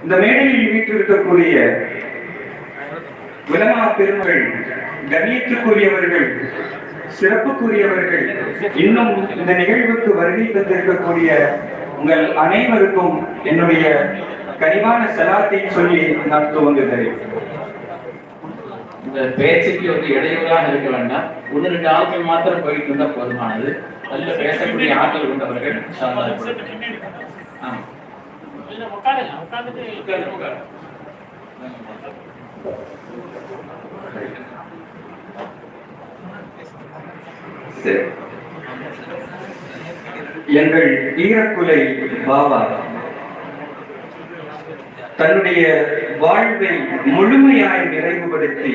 இந்த மேடையில் வீற்றிருக்கக்கூடிய உலமா பெருமகள், கண்ணியத்துக்குரியவர்கள், சிறப்புக்குரியவர்கள், இன்னும் இந்த நிகழ்வுக்கு வருகை தந்திருக்கக்கூடிய உங்கள் அனைவருக்கும் என்னுடைய கனிவான சலாத்தை சொல்லி நான் துவங்குகிறேன். இந்த பேச்சுக்கு இடையூறாக இருக்க வேண்டாம். ஒன்று ரெண்டு ஆட்கள் மாத்திரம் போயிட்டு இருந்தா போதுமானது. நல்ல பேசக்கூடிய ஆட்கள் கொண்டவர்கள். எங்கள் ஈரக்குலை பாபா தன்னுடைய வாழ்வை முழுமையாய் நிறைவுபடுத்தி,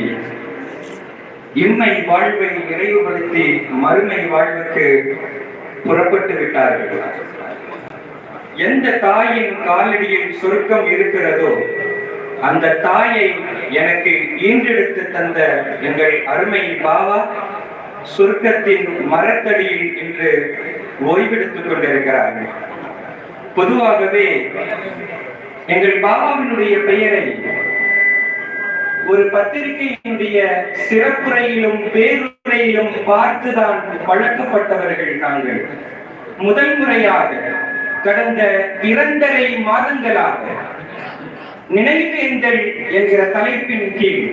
இம்மை வாழ்வை நிறைவுபடுத்தி மறுமை வாழ்வுக்கு புறப்பட்டு விட்டார்கள். எந்த தாயின் காலடியில் சுருக்கம் இருக்கிறதோ அந்த தாயை எனக்கு ஈன்றெடுத்து தந்த எங்கள் அருமை பாபா சுருக்கத்தின் மரத்தடியில் இன்று ஓய்வெடுத்துக் கொண்டிருக்கிறார்கள். பொதுவாகவே எங்கள் பாபாவினுடைய பெயரை ஒரு பத்திரிகையினுடைய சிறப்புரையிலும் பேருரையிலும் பார்த்துதான் பழக்கப்பட்டவர்கள் நாங்கள். முதல் முறையாக கடந்த 2.5 மாதங்களாக நினைவேந்தல் என்கிற தலைப்பின் கீழ்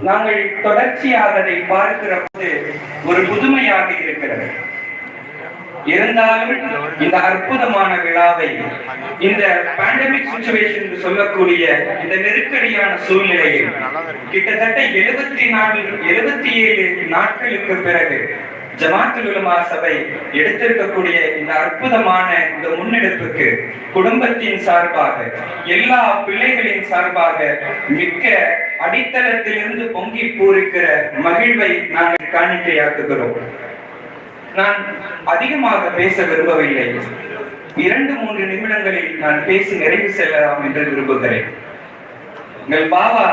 நாங்கள் தொடர்ச்சியாக அதை பார்க்கிற போது ஒரு புதுமையாக இருக்கிறது. இருந்தாலும் இந்த அற்புதமான விழாவை, இந்த பேண்டமிக் சிச்சுவேஷன் சொல்லக்கூடிய இந்த நெருக்கடியான சூழ்நிலையில் கிட்டத்தட்ட 77 நாட்களுக்கு பிறகு ஜமாத்துல் உலமா சபை எடுத்திருக்கக்கூடிய இந்த அற்புதமான இந்த முன்னெடுப்புக்கு குடும்பத்தின் சார்பாக, எல்லா பிள்ளைகளின் சார்பாக மிக்க அடித்தளத்திலிருந்து பொங்கி பூரிக்கிற மகிழ்வை நாங்கள் காணிக்கையாக்குகிறோம். நான் அதிகமாக பேச விரும்பவில்லை. 2-3 நிமிடங்களில் நான் பேசி நிறைவு செல்லலாம் என்று விரும்புகிறேன். எங்கள் பாபா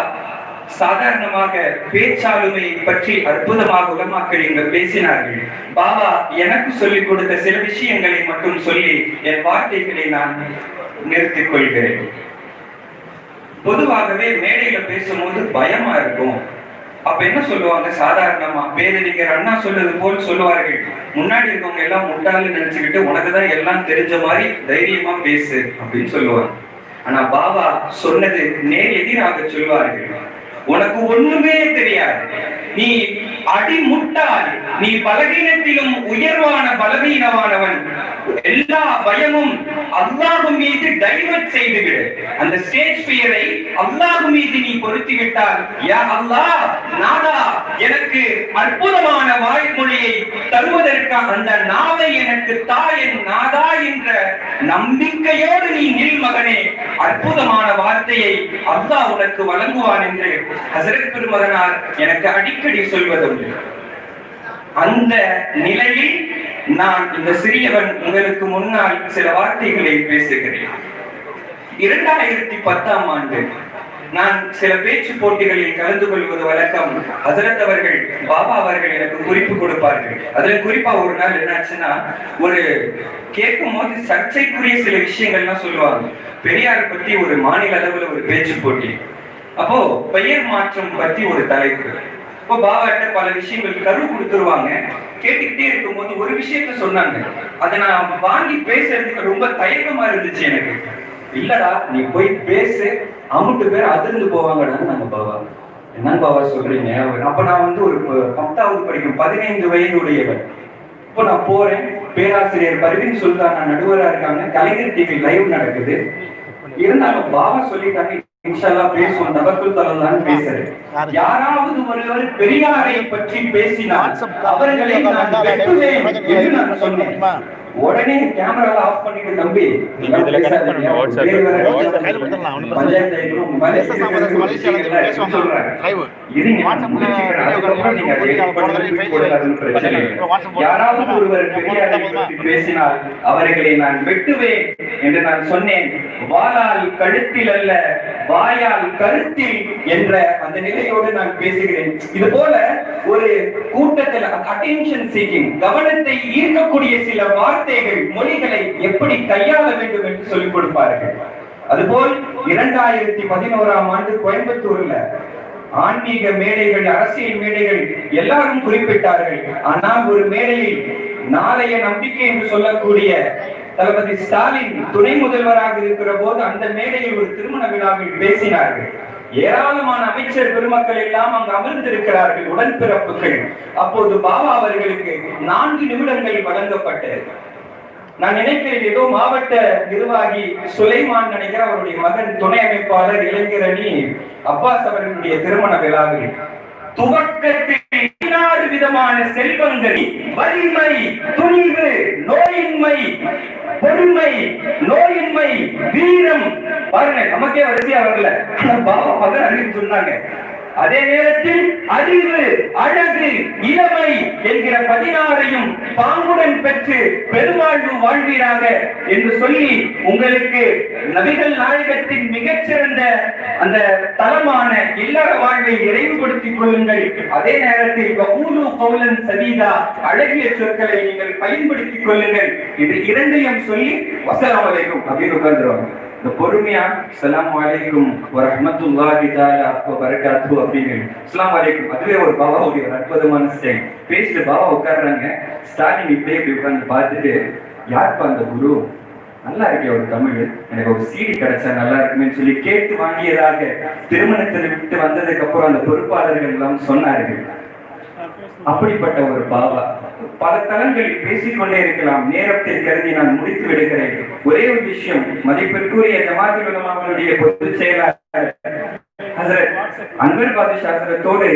சாதாரணமாக பேச்சாளுமையை பற்றி அற்புதமாக உலமாக்கள் இங்கு பேசினார்கள். பாபா எனக்கு சொல்லிக் கொடுத்த சில விஷயங்களை மட்டும் சொல்லி என் வார்த்தைகளை நான் நிறுத்திக் கொள்கிறேன். பொதுவாகவே மேடையில பேசும்போது பயமா இருக்கும். அப்ப என்ன சொல்லுவாங்க, சாதாரணமா பேரறிஞர் அண்ணா சொல்றது போல் சொல்லுவார்கள், முன்னாடி இருக்கவங்க எல்லாம் முட்டாளு நினைச்சுக்கிட்டு உனக்குதான் எல்லாம் தெரிஞ்ச மாதிரி தைரியமா பேசு அப்படின்னு சொல்லுவாங்க. ஆனா பாபா சொன்னது நேர் எதிராக சொல்வார்கள். உனக்கு ஒண்ணுமே தெரியாது, நீ அடிமுட்டாள், நீ பலவீனத்திலும் உயர்வான பலவீனமானவன், எல்லா பயமும் அல்லாஹ் மீது டைவர்ட் செய்துவிடு. அந்த ஸ்டேஜ் ஃபியரை அல்லாஹ் மீது நீ பொருத்தி விட்டால், யா அல்லாஹ், நாதா, எனக்கு அற்புதமான வாய்மொழியை தருவதற்காக அந்த நாவை எனக்கு தாயின் நாதா என்ற நம்பிக்கையோடு நீ நில் மகனே, அற்புதமான வார்த்தையை அல்லாஹ் உனக்கு வழங்குவான் என்று ஹஜ்ரத் பெருமகனார் எனக்கு அடிக்கடி சொல்வதும். அந்த நிலையில் நான் இந்த சிறியவன் உங்களுக்கு முன்னால் சில வார்த்தைகளை பேசுகிறேன். 2010ஆம் ஆண்டு நான் சில பேச்சு போட்டிகளில் கலந்து கொள்வது வழக்கம். ஹஜ்ரத் அவர்கள், பாபா அவர்கள் எனக்கு குறிப்பு கொடுப்பார்கள். அதுல குறிப்பா ஒரு நாள் என்னாச்சுன்னா, ஒரு கேட்கும் போது சர்ச்சைக்குரிய சில விஷயங்கள்லாம் சொல்லுவாங்க. பெரியார் பத்தி ஒரு மாநில அளவுல ஒரு பேச்சு போட்டி. அப்போ பெயர் மாற்றம் பத்தி ஒரு தலைப்பு. இப்போ பாபாட்ட பல விஷயங்கள் கரு கொடுத்துருவாங்க. கேட்டுக்கிட்டே இருக்கும்போது ஒரு விஷயத்த சொன்னாங்க. அதை நான் வாங்கி பேசுறதுக்கு ரொம்ப தயக்கமா இருந்துச்சு எனக்கு. இல்லடா, நீ போய் பேசு, அமுட்டு பேர் அதிர்ந்து போவாங்கடான்னு நாங்க பாபா. என்னன்னு பாபா சொல்றீங்க? அப்ப நான் ஒரு 10வது படிக்கும் 15 வயது உடையவன். இப்போ நான் போறேன், பேராசிரியர் பர்வீன் சுல்தான் நடுவரா இருக்காங்க, கலைஞர் டிவி லைவ் நடக்குது. இருந்தாலும் பாபா சொல்லிட்டாங்க, இன்ஷாஅல்லாஹ் பேசுவோம், தவக்குல் தலல்லான்னு பேசுறேன். யாராவது ஒருவர் பெரியாரை பற்றி பேசினால் அவர்களை நான் வெட்டுவேன் என்று நான் சொன்னேன். உடனே கேமரா ஆஃப் பண்ணிட்டு தம்பி யாராவது ஒருவர் பெரியாரை பற்றி பேசினால் அவர்களை நான் வெட்டுவேன் என்று நான் சொன்னேன். வாளால் கழுத்தில் அல்ல, வாயால் கருத்தில் என்ற அந்த நிலையோடு நான் பேசுகிறேன். இது போல ஒரு கூட்டத்தில் அட்டென்ஷன் சீக்கிங், கவனத்தை ஈர்க்கக்கூடிய சில வார்த்தைகள், மொழிகளை எப்படி கையாள வேண்டும் என்று சொல்லிக் கொடுப்பார்கள். அதுபோல் 2011ஆம் ஆண்டு கோயம்புத்தூர்ல ஆன்மீக மேடைகள், அரசியல் மேடைகள் எல்லாரும் குறிப்பிட்டார்கள். ஆனால் ஒரு மேடையில் நாளைய நம்பிக்கை என்று சொல்லக்கூடிய தளபதி ஸ்டாலின் துணை முதல்வராக இருக்கிற போது அந்த மேடையில் ஒரு திருமண விழாவில் பேசினார்கள். ஏராளமான அமைச்சர் பெருமக்கள் எல்லாம் அங்கு அமர்ந்திருக்கிறார்கள், உடன்பிறப்புகள். அப்போது பாபா அவர்களுக்கு 4 நிமிடங்கள் வழங்கப்பட்டது. நான் நினைக்கிறேன் ஏதோ மாவட்ட நிர்வாகி சுலைமான் நினைக்கிற அவருடைய மகன் துணை அமைப்பாளர் இளைஞரணி அப்பாஸ் அவர்களுடைய திருமண விழாவில் துவக்கத்தில் 16 விதமான செல்வங்கள், வலிமை, துணிவு, நோயின்மை, பொறுமை, நோயின்மை, வீரம், பாருங்க நமக்கே வரிசையா வரல, பாபா மகன் அறிவு சொன்னாங்க. அதே நேரத்தில் அறிவு, அழகு, இளமை என்கிற 16ஐயும் பாங்குடன் பெற்று பெருவாழ்வு வாழ்வீராக என்று சொல்லி உங்களுக்கு நபிகள் நாயகத்தின் மிகச்சிறந்த அந்த தலமான இல்லற வாழ்வை நிறைவுபடுத்திக் கொள்ளுங்கள். அதே நேரத்தில் சதீதா, அழகிய சொற்களை நீங்கள் பயன்படுத்திக் கொள்ளுங்கள். இது 2ஐயும் சொல்லி வஸ்ஸலாமு அலைக்கும் அப்படின்னு உட்கார்ந்துருவாங்க. இந்த பொறுமையா அஸ்ஸலாமு அலைக்கும் வரஹ்மத்துல்லாஹி தஆலா வ பரகாத்துஹு அப்படின்னு அஸ்ஸலாமு அலைக்கும், அதுவே ஒரு பாபாவுடைய ஒரு அற்புதமான ஸ்டைல். பேசிட்டு பாபா உட்கார்றாங்க. ஸ்டாலின் இப்படியே உட்கார்ந்து பார்த்துட்டு, யாருப்பா அந்த குரு, நல்லா இருக்கே ஒரு தமிழ், எனக்கு ஒரு CD கிடைச்சா நல்லா இருக்குமே சொல்லி கேட்டு வாங்கியதாக திருமணத்தை விட்டு வந்ததுக்கு அப்புறம் அந்த பொறுப்பாளர்கள் எல்லாம் சொன்னார்கள். அப்படிப்பட்ட ஒரு பாபா. பல தளங்களில் பேசிக்கொண்டே இருக்கலாம், நேரத்தை கருதி நான் முடித்து விடுகிறேன். ஒரே ஒரு விஷயம், மதிப்பிற்குரிய ஜமாத்துல் உலமாவுடைய பொதுச் செயலாளர் ஹஜ்ரத் அன்வர் பாதுஷா ஹஜ்ரத்தோடு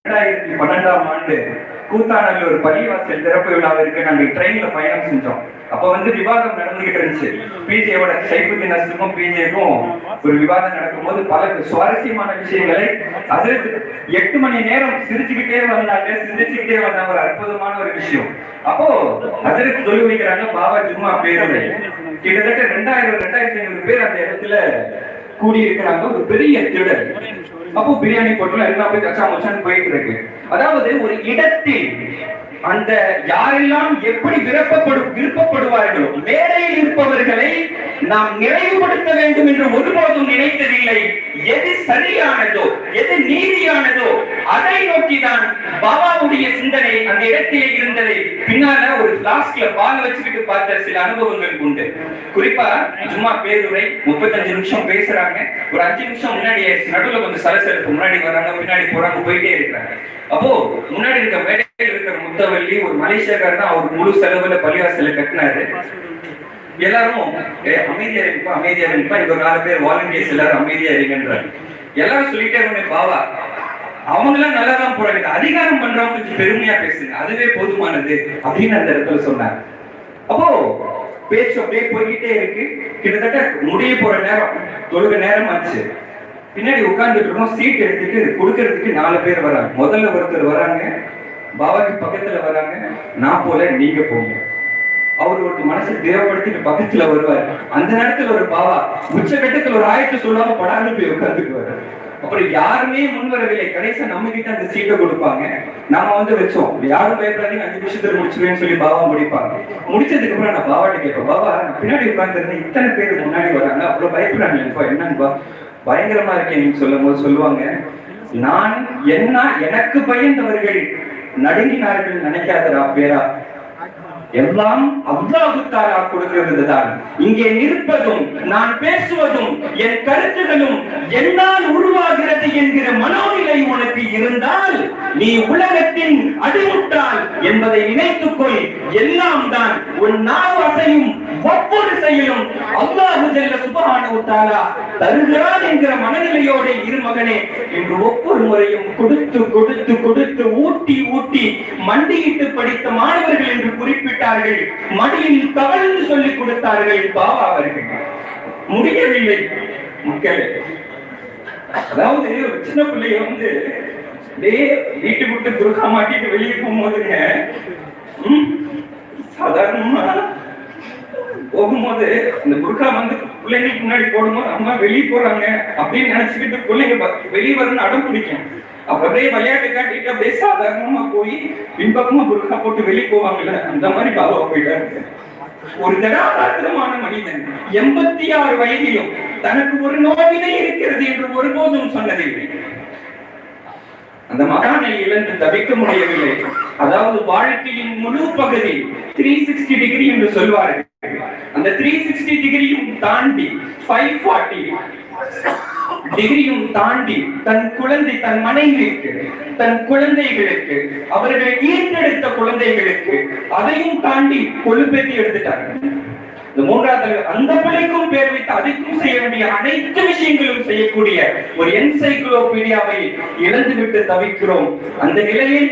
2012ஆம் ஆண்டு கூத்தாநல்லூர் பள்ளிவாசல் திறப்பு விழாவிற்கு நாங்கள் ட்ரெயின்ல பயணம் செஞ்சோம். அப்ப விவாதம் நடந்துகிட்டு இருந்துச்சு. பிஜேயோட சைஃபுதீன் அஸ்லமும் பிஜேக்கும் ஒரு விவாதம் நடக்கும்போது பல சுவாரஸ்யமான விஷயங்களை ஹஜ்ரத் 8 மணி நேரம் சிரிச்சுக்கிட்டே வந்தாங்க. ஒரு அற்புதமான ஒரு விஷயம். அப்போ ஹஜ்ரத் சொல்லி வைக்கிறாங்க, பாபா ஜும்மா பேருரை கிட்டத்தட்ட 2000-2500 பேர் அந்த இடத்துல கூடி இருக்கிறாங்க. ஒரு பெரிய திடல். அப்போ பிரியாணி போட்டு எல்லாம் போய் கச்சா மச்சான்னு போயிட்டு இருக்கு. அதாவது ஒரு இடத்தில் அந்த யாரெல்லாம் எப்படி விருப்பப்படுவார்களோ, மேடையில் இருப்பவர்களை நாம் நிறைவுபடுத்த வேண்டும் என்று ஒருபோதும் நினைத்ததில்லை. எது சரியானதோ, எது நீதியானதோ அதை நோக்கிதான் பாபாவுடைய சிந்தனை அந்த இடத்திலே இருந்ததை பின்னால ஒரு பிளாஸ்க்ல பால் வச்சுக்கிட்டு பார்த்த சில அனுபவங்கள் உண்டு. குறிப்பா சும்மா பேருரை 35 நிமிஷம் பேசுறாங்க. ஒரு 5 நிமிஷம் முன்னாடி நடுவுல கொஞ்சம் சலசலப்பு, முன்னாடி வராங்க, பின்னாடி போறாங்க, போயிட்டே இருக்கிறாங்க. அப்போ முன்னாடி இருக்க மேடையில் இருக்கிற முத்தவல்லி ஒரு மலேசியாக்காரர் தான், அவர் முழு செலவுல பள்ளிவாசல கட்டினாரு. எல்லாரும் அமைதியா இருப்பா, இங்க ஒரு 4 பேர் வாலண்டியர்ஸ் எல்லாரும் அமைதியா இருங்கன்றாரு. எல்லாரும் சொல்லிட்டே இருந்தே பாவா அவங்க எல்லாம் நல்லாதான் போறாங்க, அதிகாரம் பண்றவங்க கொஞ்சம் பெருமையா பேசுங்க, அதுவே போதுமானது அப்படின்னு அந்த இடத்துல சொன்னாங்க. அப்போ பேச்சு அப்படியே போய்கிட்டே இருக்கு. கிட்டத்தட்ட முடிய போற நேரம், தொழுக நேரம் ஆச்சு. பின்னாடி உட்கார்ந்துட்டு இருக்கோம். சீட் எடுத்துட்டு கொடுக்கறதுக்கு 4 பேர் வராங்க. முதல்ல ஒருத்தர் வராங்க, பாபாக்கு பக்கத்துல வராங்க. நான் போல, நீங்க போங்க. அவர் ஒரு மனசு தேவப்படுத்திட்டு பக்கத்துல வருவார். அந்த நேரத்துல ஒரு பாபா உச்சகட்டத்துல ஒரு ஆயத்தை சொல்லாம படாது போய் உட்கார்ந்துக்குவாரு. அப்புறம் யாருமே முன் வரவில்லை. கடைசியா நம்ம கிட்ட அந்த சீட்டை கொடுப்பாங்க. நாம வச்சோம், யாரும் பயப்படாதீங்க, 5 நிமிஷத்துல முடிச்சுவேன்னு சொல்லி பாபா முடிப்பாங்க. முடிச்சதுக்கு அப்புறம் நான் பாபாட்ட கேட்பேன், பாபா நான் பின்னாடி உட்கார்ந்து இருந்தேன், இத்தனை பேர் முன்னாடி வராங்க, அப்புறம் பயப்படுறாங்க, என்னன்னு பயங்கரமா இருக்கேன் நீங்க சொல்லும் போது சொல்லுவாங்க, நான் என்ன எனக்கு பயந்தவர்கள் நடுங்கினார்கள் நினைக்காதரா பேரா, எல்லாம் அல்லாஹ் தஆலா கொடுக்கிறது தான். இங்கே நிற்பதும் நான் பேசுவதும் என் கருத்துகளும் என்னால் உருவாகிறது என்கிற மனோநிலை உனக்கு இருந்தால் நீ உலகத்தின் அடிமுட்டாள் என்பதை நினைத்துக்கொள். எல்லாம் தான் உன் நாவு அசையும் ஒவ்வொரு செயலும் அல்லாஹ் ஜல்ல சுப்ஹானஹு வ தஆலா தருகிறான் என்கிற மனநிலையோடு இரு மகனே என்று ஒவ்வொரு முறையும் கொடுத்து கொடுத்து கொடுத்து ஊட்டி ஊட்டி மண்டியிட்டு படித்த மாணவர்கள் என்று குறிப்பிட்ட விட்டார்கள். மடியில் தவழ்ந்து சொல்லிக் கொடுத்தார்கள் பாபா அவர்கள். முடியவில்லை மக்களே. அதாவது ஒரு சின்ன பிள்ளைய வந்து வீட்டு விட்டு துர்கா மாட்டிட்டு வெளியே போகும்போதுங்க, சாதாரணமா போகும்போது இந்த புர்கா வந்து பிள்ளைங்களுக்கு முன்னாடி போடும்போது அம்மா வெளியே போறாங்க அப்படின்னு நினைச்சுக்கிட்டு பிள்ளைங்க வெளியே வரணும்னு அடம் பிடிக்கும். அப்ப அப்படியே விளையாட்டு காட்டிட்டு அப்படியே சாதாரணமா போய் பின்பக்கமா புர்கா போட்டு வெளியே போவாங்கல்ல, அந்த மாதிரி பாபா போயிட்டாரு. ஒரு தடாதாத்திரமான மனிதன் 86 வயதிலும் தனக்கு ஒரு நோயினை இருக்கிறது என்று ஒருபோதும் சொன்னதில்லை. அந்த மகானை இழந்து தவிக்க முடியவில்லை. அதாவது வாழ்க்கையின் முழு பகுதி 360 டிகிரி என்று சொல்வார்கள். அந்த 360 டிகிரியும் தாண்டி 540 டிகிரியும் தாண்டி தன் குழந்தை, தன் மனைவிக்கு, தன் குழந்தைகளுக்கு, அவர்கள் ஈர்த்தெடுத்த குழந்தைகளுக்கு அதையும் தாண்டி கொழுப்பேற்றி எடுத்துட்டார்கள். இந்த மூன்றாவது அந்த பிள்ளைக்கும் பேர் வைத்து அதுக்கும் செய்ய வேண்டிய அனைத்து விஷயங்களும் செய்யக்கூடிய ஒரு என்சைக்ளோபீடியாவை இழந்துவிட்டு தவிக்கிறோம். அந்த நிலையில்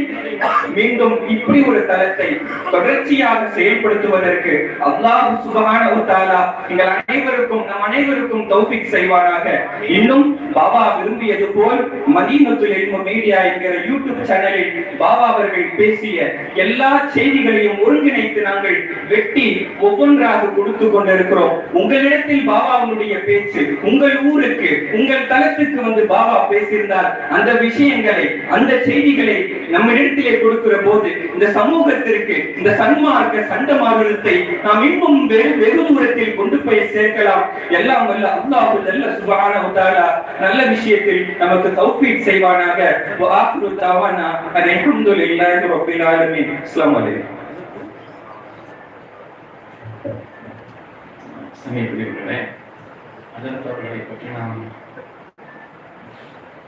மீண்டும் இப்படி ஒரு தளத்தை தொடர்ச்சியாக செயல்படுத்துவதற்கு அல்லாஹ் சுப்ஹானஹு வ தஆலா எங்கள் அனைவருக்கும், நம் அனைவருக்கும் தௌஃபீக் செய்வாராக. இன்னும் பாபா விரும்பியது போல் மதீனத்துல் இல்ம் மீடியா என்கிற யூடியூப் சேனலில் பாபா அவர்கள் பேசிய எல்லா செய்திகளையும் ஒருங்கிணைத்து நாங்கள் வெட்டி ஒவ்வொன்றாக கொடுத்து கொண்டிருக்கிறோம். உங்களிடத்தில் பாபாவுடைய பேச்சு உங்கள் ஊருக்கு, உங்கள் தளத்துக்கு வந்து பாபா பேசியிருந்தால் அந்த விஷயங்களை, அந்த செய்திகளை நம்மிடத்திலே கொடுக்கிற போது இந்த சமூகத்திற்கு இந்த சன்மார்க்க சண்டமார்க்கத்தை நாம் இன்னும் வெகு தூரத்தில் கொண்டு போய் சேர்க்கலாம். எல்லாம் வல்ல அல்லாஹ் ஜல்ல சுப்ஹானஹு வ தஆலா நல்ல விஷயத்தில் நமக்கு தௌஃபீக் செய்வானாக. வ ஆகிரு தஅவானா அல்ஹம்துலில்லாஹி ரப்பில் ஆலமீன். அஸ்ஸலாமு அலைக்கும். அதர்த்தவர்களை பற்றி நாம்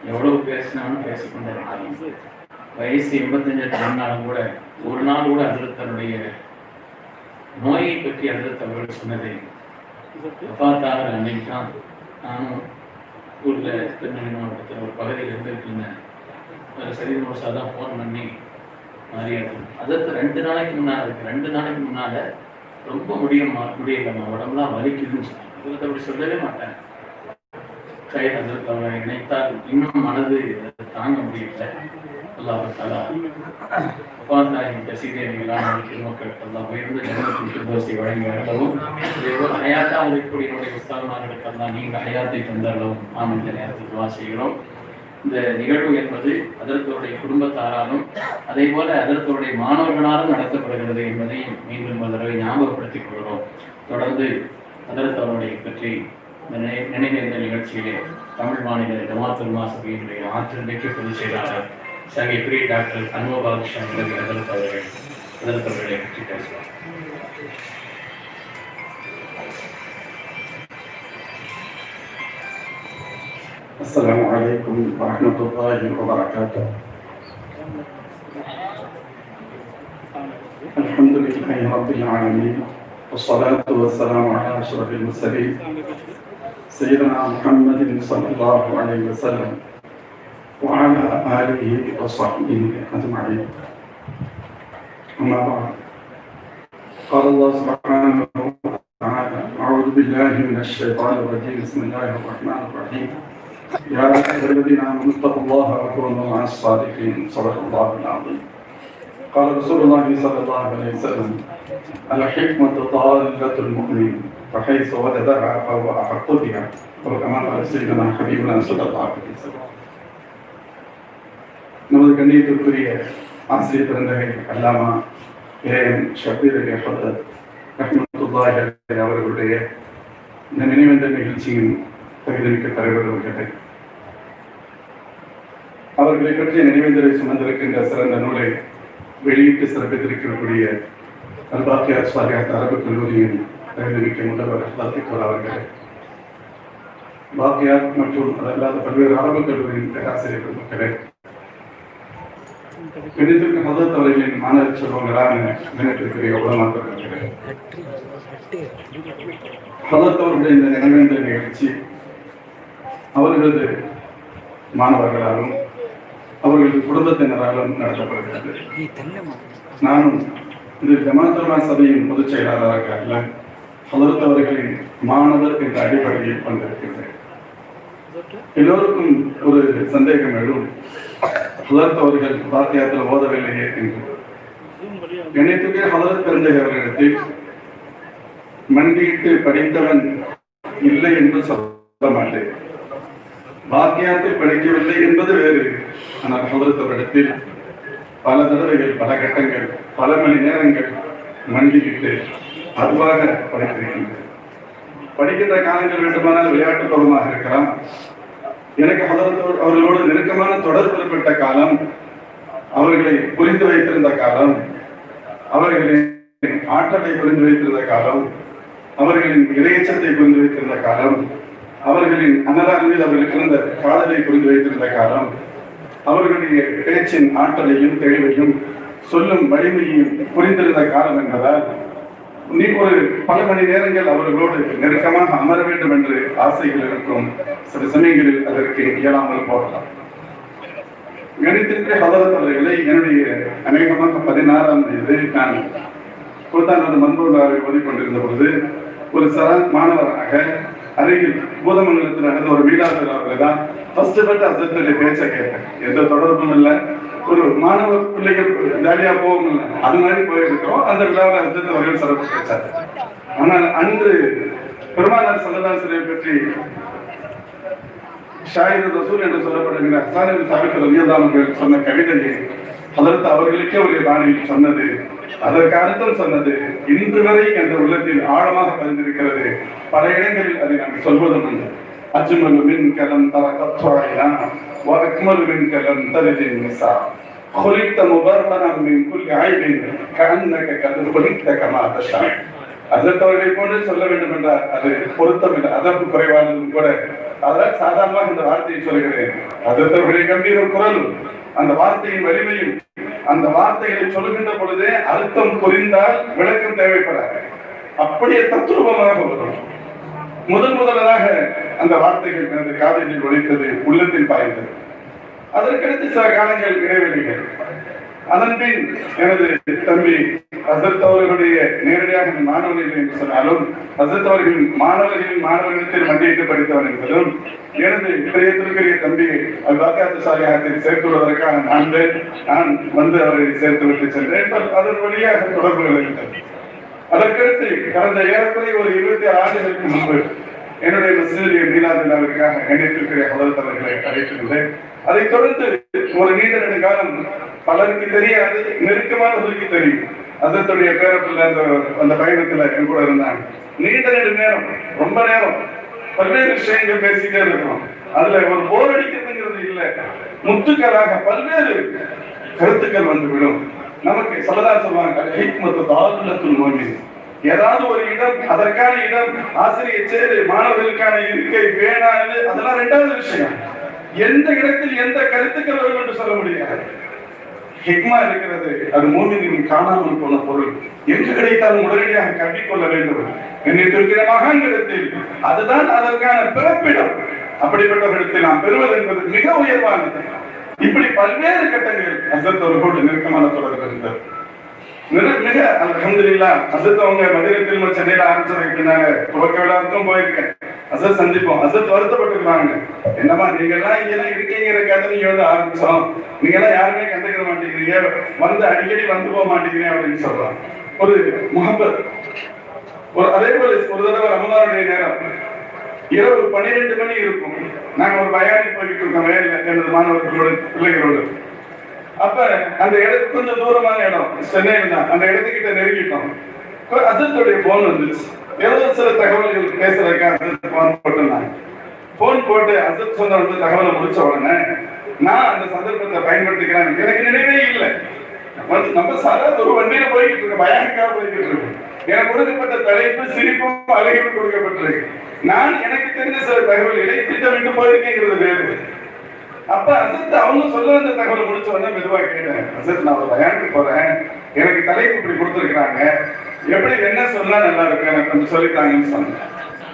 எவ்வளவு பேசினாலும் பேசிக்கொண்டே இருக்கலாம். வயசு 85 தாண்டினாலும் கூட ஒரு நாள் கூட அதர்த்தனுடைய நோயை பற்றி அதர்த்தவர்கள் சொன்னதை பார்த்தாங்க. அன்னைக்கு தான் நானும் ஊர்ல திருநெல்வேலி மாவட்டத்தில் ஒரு பகுதியில் இருந்திருக்கேன். சரீரமோசா தான் ஃபோன் பண்ணி மாறியாச்சு. அதற்கு 2 நாளைக்கு முன்னால ரொம்ப முடியலம்மா, உடம்புலாம் வலிக்குதுன்னு சொன்னாங்க. அதற்கு அப்படி சொல்லவே மாட்டேன். அதற்கு அவரை நினைத்தால் இன்னும் மனது தாங்க முடியல. அல்லாஹ் தஆலா உபாந்தாயின் சீதேவிகளான திருமக்களுக்கு எல்லாம் உயர்ந்த ஜன்னத்துல் ஃபிர்தௌஸை வழங்கி வரவும், இதேபோல் ஹயாத்தா இருக்கக்கூடிய உஸ்தாதுமார்களுக்கு எல்லாம் நீங்க ஹயாத்தை தந்தரவும் நாம் இந்த நேரத்தில் துஆ செய்கிறோம். இந்த நிகழ்வு என்பது அதற்குடைய குடும்பத்தாராலும் அதே போல அதற்குடைய மாணவர்களாலும் நடத்தப்படுகிறது என்பதை மீண்டும் ஒரு தடவை ஞாபகப்படுத்திக் கொள்கிறோம். தொடர்ந்து அதற்கவருடைய பற்றி நினைவேந்த நிகழ்ச்சியிலே தமிழ் மாநில ஜமாத்துல் உலமா சபையினுடைய ஆற்றல் மிக்க பொதுச் செயலாளர் சங்கி டாக்டர் அனுபவபாலகிருஷ்ணன் அதற்கவர்களை பற்றி பேசுவார். السلام عليكم ورحمة الله وبركاته. الحمد لله رب العالمين والصلاة والسلام على أشرف المرسلين سيدنا محمد صلى الله عليه وسلم وعلى آله وصحبه أجمعين. أما بعد، قال الله سبحانه وتعالى: أعوذ بالله من الشيطان الرجيم. بسم الله الرحمن الرحيم. يا أيها الذين آمنوا اتقوا الله وكونوا مع الصادقين. صدق الله العظيم. قال رسول الله صلى الله عليه وسلم: الحكمة ضالة المؤمن فحيث وجدها فهو أحق بها. وكما قال سيدنا حبيبنا صلى الله عليه وسلم. நமது கண்ணியத்திற்குரிய ஆசிரியர் பிறந்தகை அல்லாமா ஏஎம் ஷபீர் அலி ஹதரத் ரஹ்மத்துல்லாஹி அலைஹி அவர்களுடைய இந்த நினைவேந்தல் நிகழ்ச்சியின் தகுதிமிக்க தலைவர் அவர்களே, அவர்களை பற்றிய நினைவேந்தலை சுமந்திருக்கின்ற சிறந்த நூலை வெளியிட்டு சிறப்பித்திருக்கக்கூடிய அல்பாக்கியார் சாலிஹாத் அரபு கல்லூரியின் தகுதிமிக்க முதல்வர் லத்திகோர் அவர்களே, பாக்கியார் மற்றும் அதல்லாத பல்வேறு அரபு கல்லூரியின் பேராசிரியர் மக்களே, கணிதத்திற்கு ஹதரத் அவர்களின் மாணவ செல்வங்களான நினைத்திருக்கிற உலமாக்களே, ஹதரத் அவர்களுடைய இந்த நினைவேந்தல் நிகழ்ச்சி அவர்களது மாணவர்களாலும் அவர்களது குடும்பத்தினராலும் நடத்தப்படுகிறது. நானும் இது ஜமாத்துல்லா சபையின் பொதுச் செயலாளராக அல்ல, ஹதரத் அவர்களின் மாணவர் என்ற அடிப்படையில் வந்திருக்கின்றேன். எல்லோருக்கும் ஒரு சந்தேகம் எழும், ஹதரத் அவர்கள் பாத்தியாத்தில் ஓதவில்லையே என்று. கணித்துக்கு ஹதரத் பெருந்தகையர்களிடத்தில் மண்டியிட்டு படித்தவன் இல்லை என்று சொல்ல மாட்டேன். பாக்கியத்தில் படிக்கவில்லை என்பது வேறு. ஆனால் ஹதரத் அவரிடத்தில் பல தடவைகள், பல கட்டங்கள், பல மணி நேரங்கள் மண்டியிட்டு அதுவாக படித்திருக்கின்றேன். படிக்கின்ற காலங்கள் வேண்டுமானால் விளையாட்டு பருவமாக இருக்கலாம். எனக்கு ஹதரத் அவர்களோடு நெருக்கமான தொடர்பு ஏற்பட்ட காலம், அவர்களை புரிந்து வைத்திருந்த காலம், அவர்களின் ஆற்றலை புரிந்து வைத்திருந்த காலம், அவர்களின் இறையச்சத்தை புரிந்து வைத்திருந்த காலம், அவர்களின் அன்னதானில் அவர்களுக்கு இருந்த காதலை புரிந்து வைத்திருந்த காலம், அவர்களுடைய பேச்சின் ஆற்றலையும் தெளிவையும் சொல்லும் வலிமையையும் புரிந்திருந்த காலம் என்பதால் நீ ஒரு பல மணி நேரங்கள் அவர்களோடு நெருக்கமாக அமர வேண்டும் என்று ஆசைகள் இருக்கும். சில சமயங்களில் அதற்கு இயலாமல் போகலாம். கணித்திற்கு ஹதரத் அவர்களை என்னுடைய அநேகமாக 16ஆம் தேதி நான் குல்தானது மன்பூர்லாவை ஓதிக்கொண்டிருந்த பொழுது ஒரு மாணவராக அருகில் பூதமங்கலத்தில் நடந்த ஒரு மீளாது விழாவில் தான் ஃபர்ஸ்ட் அசத்துடைய பேச்சை கேட்டேன். எந்த தொடர்பும் இல்லை, ஒரு மாணவ பிள்ளைகள் ஜாலியா போகும் இல்லை, அது மாதிரி போயிருக்கிறோம். அந்த விழாவில் அசத்து அவர்கள் சிறப்பு பேச்சார். ஆனால் அன்று பெருமானார் ஸல்லல்லாஹு அலைஹி வஸல்லம் பற்றி ஷாயிர் ரசூல் என்று சொல்லப்படுகிற ஹஸ்ஸான் சாபித் ரலியல்லாஹு அன்ஹு சொன்ன கவிதையை ஹதரத் அவர்களுக்கே ஒரு பாணியில் சொன்னது, அதற்கு அர்த்தம் சொன்னது இன்று வரை என்ற உள்ளத்தில் ஆழமாக பதிந்திருக்கிறது. பல இடங்களில் அதை நாங்கள் சொல்வதும் உண்டு. அஜ்மலு மின்கலம் தரகத்வாயினா வஅக்மலு மின்கலம் தரிதின் நிசா خلقت مبرأ من كل عيب كأنك قد خلقت كما تشاء. ஹதரத் அவர்களை போன்று சொல்ல வேண்டும் என்றால் அது பொருத்தமில்லை, அதற்கு குறைவானதும் கூட. அதனால் சாதாரணமாக இந்த வார்த்தையை சொல்கிறேன். ஹதரத் அவர்களை கம்பீர குரலும் அந்த வார்த்தையின் வலிமையும், அந்த வார்த்தைகளை சொல்லுகின்ற பொழுதே அர்த்தம் புரிந்தால் விளக்கம் தேவைப்படாது. அப்படியே தத்துரூபமாக வரும். முதலாக அந்த வார்த்தைகள் எனது காதலில் ஒலித்தது, உள்ளத்தில் பாய்ந்தது. அதற்கடுத்து சில காலங்கள் இடைவெளிகள். அதன் பின் எனது தம்பி ஹசரத் அவர்களுடைய நேரடியாக மாணவர்கள் என்று சொன்னாலும், ஹசரத் அவர்களின் மாணவர்களிடத்தில் மண்டியிட்டு படித்தவன் என்பதும், எனது பிரியத்திற்குரிய தம்பி அல்பாக்காத்து சாலியாகத்தில் சேர்த்துள்ளதற்கான நான் வந்து அவரை சேர்த்து விட்டு சென்றேன். அதன் வழியாக தொடர்புகள் இருந்தது. அதற்கடுத்து கடந்த ஏறக்குறைய ஒரு 26 ஆண்டுகளுக்கு முன்பு என்னுடைய மஸ்ஜிதுடைய மீலாது விழாவிற்காக கண்ணியத்திற்குரிய ஹதரத் அவர்களை அழைத்திருந்தேன். அதைத் தொடர்ந்து ஒரு நீண்ட நெடுங்காலம் பலருக்கு தெரியாது, நெருக்கமானவர்களுக்கு தெரியும். ஹதரத்துடைய பேரப்பிள்ளை அந்த பயணத்துல என் கூட இருந்தாங்க. நீண்ட நெடு நேரம், ரொம்ப நேரம் பல்வேறு விஷயங்கள் பேசிட்டே இருக்கணும். அதுல ஒரு போர் அடிக்கிறதுங்கிறது இல்லை, முத்துக்களாக பல்வேறு கருத்துக்கள் வந்துவிடும். நமக்கு சொல்லதா சொல்லுவாங்க, ஹிக்மத்து தாதுலத்துல் முஃமின். ஏதாவது ஒரு இடம், அதற்கான இடம், ஆசிரியர் சேரு, மாணவர்களுக்கான இருக்கை, பேனாது, அதெல்லாம் இரண்டாவது விஷயம். எந்த இடத்தில் எந்த கருத்துக்கள் வரும் என்று சொல்ல முடியாது. ஹிக்மா இருக்கிறது, அது மூமினின் காணாமல் போன பொருள். எங்கு கிடைத்தாலும் உடனடியாக கட்டிக்கொள்ள வேண்டும். என்னிருக்கிற மகான்களிடத்தில் அதுதான் அதற்கான பிறப்பிடம். அப்படிப்பட்டவர்களிடத்தில் நாம் பெறுவது என்பது மிக உயர்வானது. இப்படி பல்வேறு கட்டங்கள் ஹசரத் அவர்களோடு நெருக்கமான தொடர்பு இருந்தது. மிக அல்ஹம்துலில்லாஹ். ஹசரத் அவங்க மதீனத்தில் சென்னையில ஆரம்பிச்சிருக்கிறாங்க. துவக்க விழாவுக்கும் போயிருக்கேன். ஹசரத் சந்திப்போம். ஹசரத் வருத்தப்பட்டிருக்காங்க, என்னமா நீங்க எல்லாம் இங்கெல்லாம் இருக்கீங்கிற கதை நீங்க வந்து ஆரம்பிச்சோம், நீங்க எல்லாம் யாருமே கண்டுக்கிற மாட்டேங்கிறீங்க, வந்து அடிக்கடி வந்து போக மாட்டேங்கிறீங்க அப்படின்னு சொல்றாங்க. ஒரு முகப்பத். அதே போல ஒரு தடவை ரமலானுடைய நேரம் இரவு 12 மணி இருக்கும். நாங்க ஒரு பயானி போய்கிட்டு இருக்கோம் வயல்ல, எனது மாணவர்களோடு பிள்ளைகளோடு. அப்ப அந்த இடத்துக்கு கொஞ்சம் தூரமான இடம், சென்னையில் தான். அந்த இடத்துக்கிட்ட நெருங்கிட்டோம். அசத்துடைய போன் வந்துச்சு. ஏதோ சில தகவல்கள் பேசுறதுக்காக போன் போட்டிருந்தாங்க. போன் போட்டு அசத் சொன்ன வந்து தகவலை முடிச்ச உடனே நான் அந்த சந்தர்ப்பத்தை பயன்படுத்திக்கிறேன். எனக்கு நினைவே இல்லை. நம்ம சாதாரண ஒரு வண்டியில போய்கிட்டு இருக்க, பயானுக்காக போய்கிட்டு இருக்கோம். எனக்கு கொடுக்கப்பட்ட தலைப்பு சிரிப்பும் அழகும் கொடுக்கப்பட்டிருக்கு. நான் எனக்கு தெரிஞ்ச சில தகவல்களை திட்டமிட்டு போயிருக்கேங்கிறது வேறு. அப்ப அசத் அவங்க சொல்ல வந்த தகவலை முடிச்ச உடனே மெதுவா கேட்டேன், அசத் நான் ஒரு பயானுக்கு போறேன், எனக்கு தலைப்பு இப்படி கொடுத்துருக்காங்க, எப்படி என்ன சொன்னா நல்லா இருக்கு, எனக்கு கொஞ்சம் சொல்லித்தாங்கன்னு சொன்னேன்.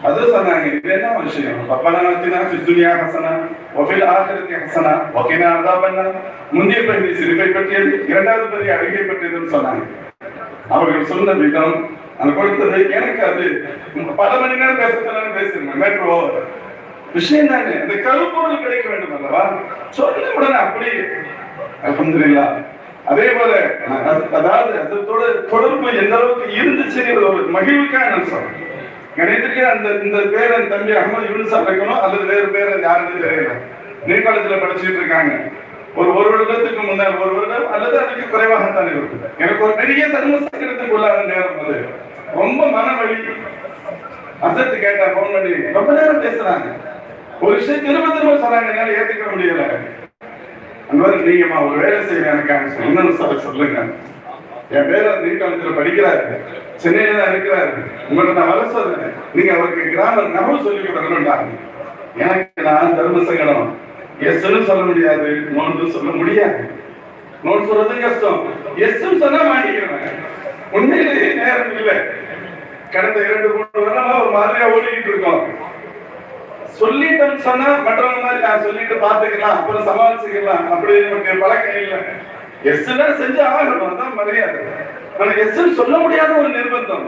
அது சொன்னாங்க, இது என்ன விஷயம், ரப்பனா ஆத்தினா ஃபித் துன்யா ஹஸனா வஃபில் ஆখিরাতি ஹஸனா வகினா அஸாபன்னார். முந்தைய பகுதி சிரிப்பை பற்றியது, இரண்டாவது பகுதி அழகை பற்றியதுன்னு சொன்னாங்க. அவர்கள் சொன்ன விதம் அந்த கொடுத்தது எனக்கு அது பல மணி நேரம் பேசுறேன் மெட்ரோ விஷயம் தானே. அந்த கருப்பொருள் கிடைக்க வேண்டும் அல்லவா? சொன்ன உடனே அப்படி அல்ஹம்துலில்லாஹ். அதே போல அதாவது அதோட தொடர்பு எந்த அளவுக்கு இருந்துச்சு ஒரு மகிழ்வுக்காக நான் சொல்றேன். கணிதத்துக்கு அந்த இந்த பேர் என் தம்பி அகமது யூனிசா இருக்கணும் அல்லது வேறு பேர் யாருன்னு தெரியல. நேபாளத்துல படிச்சுட்டு இருக்காங்க. ஒரு வருடத்துக்கு முன்னால் ஒரு வருடம் அல்லது அதுக்கு குறைவாகத்தான் இருக்குது. எனக்கு ஒரு பெரிய தர்ம சங்கடத்துக்கு உள்ளாத நேரம் அது. ரொம்ப மன வலி. அசத்து கேட்டா போன் பண்ணி ரொம்ப நேரம் பேசுறாங்க. ஒரு விஷயம் திரும்ப திரும்ப சொன்னாங்க, என்னால ஏத்துக்க முடியல. அந்த மாதிரி நீங்கம்மா ஒரு வேலை செய்ய எனக்கு இன்னொன்னு சொல்லுங்க. என் பேர் நீட்டாளத்துல படிக்கிறாரு, சென்னையில தான் இருக்கிறாரு. உங்கள்ட்ட நான் வர சொல்றேன், நீங்க அவருக்கு கிராமர் நகவு சொல்லி கொடுக்கணும்டாங்க. எனக்கு நான் தர்ம சங்கடம் எஸ்ன்னு சொல்ல முடியாது, நோன்னு சொல்ல முடியாது. நோன் சொல்றது கஷ்டம், எஸ்ன்னு சொன்னா மாட்டிக்கிறேன். உண்மையிலேயே நேரம் இல்லை. கடந்த 2-3 வருடமா ஒரு மாதிரியா ஓடிக்கிட்டு இருக்கோம். சொல்லிட்டோம்னு சொன்னா மற்றவங்க மாதிரி நான் சொல்லிட்டு பாத்துக்கலாம், அப்புறம் சமாளிச்சுக்கலாம், அப்படி நமக்கு பழக்கம் இல்லை. எஸ்னா செஞ்சு ஆகணும், அதான் மரியாதை. ஆனா எஸ்ன்னு சொல்ல முடியாத ஒரு நிர்பந்தம்.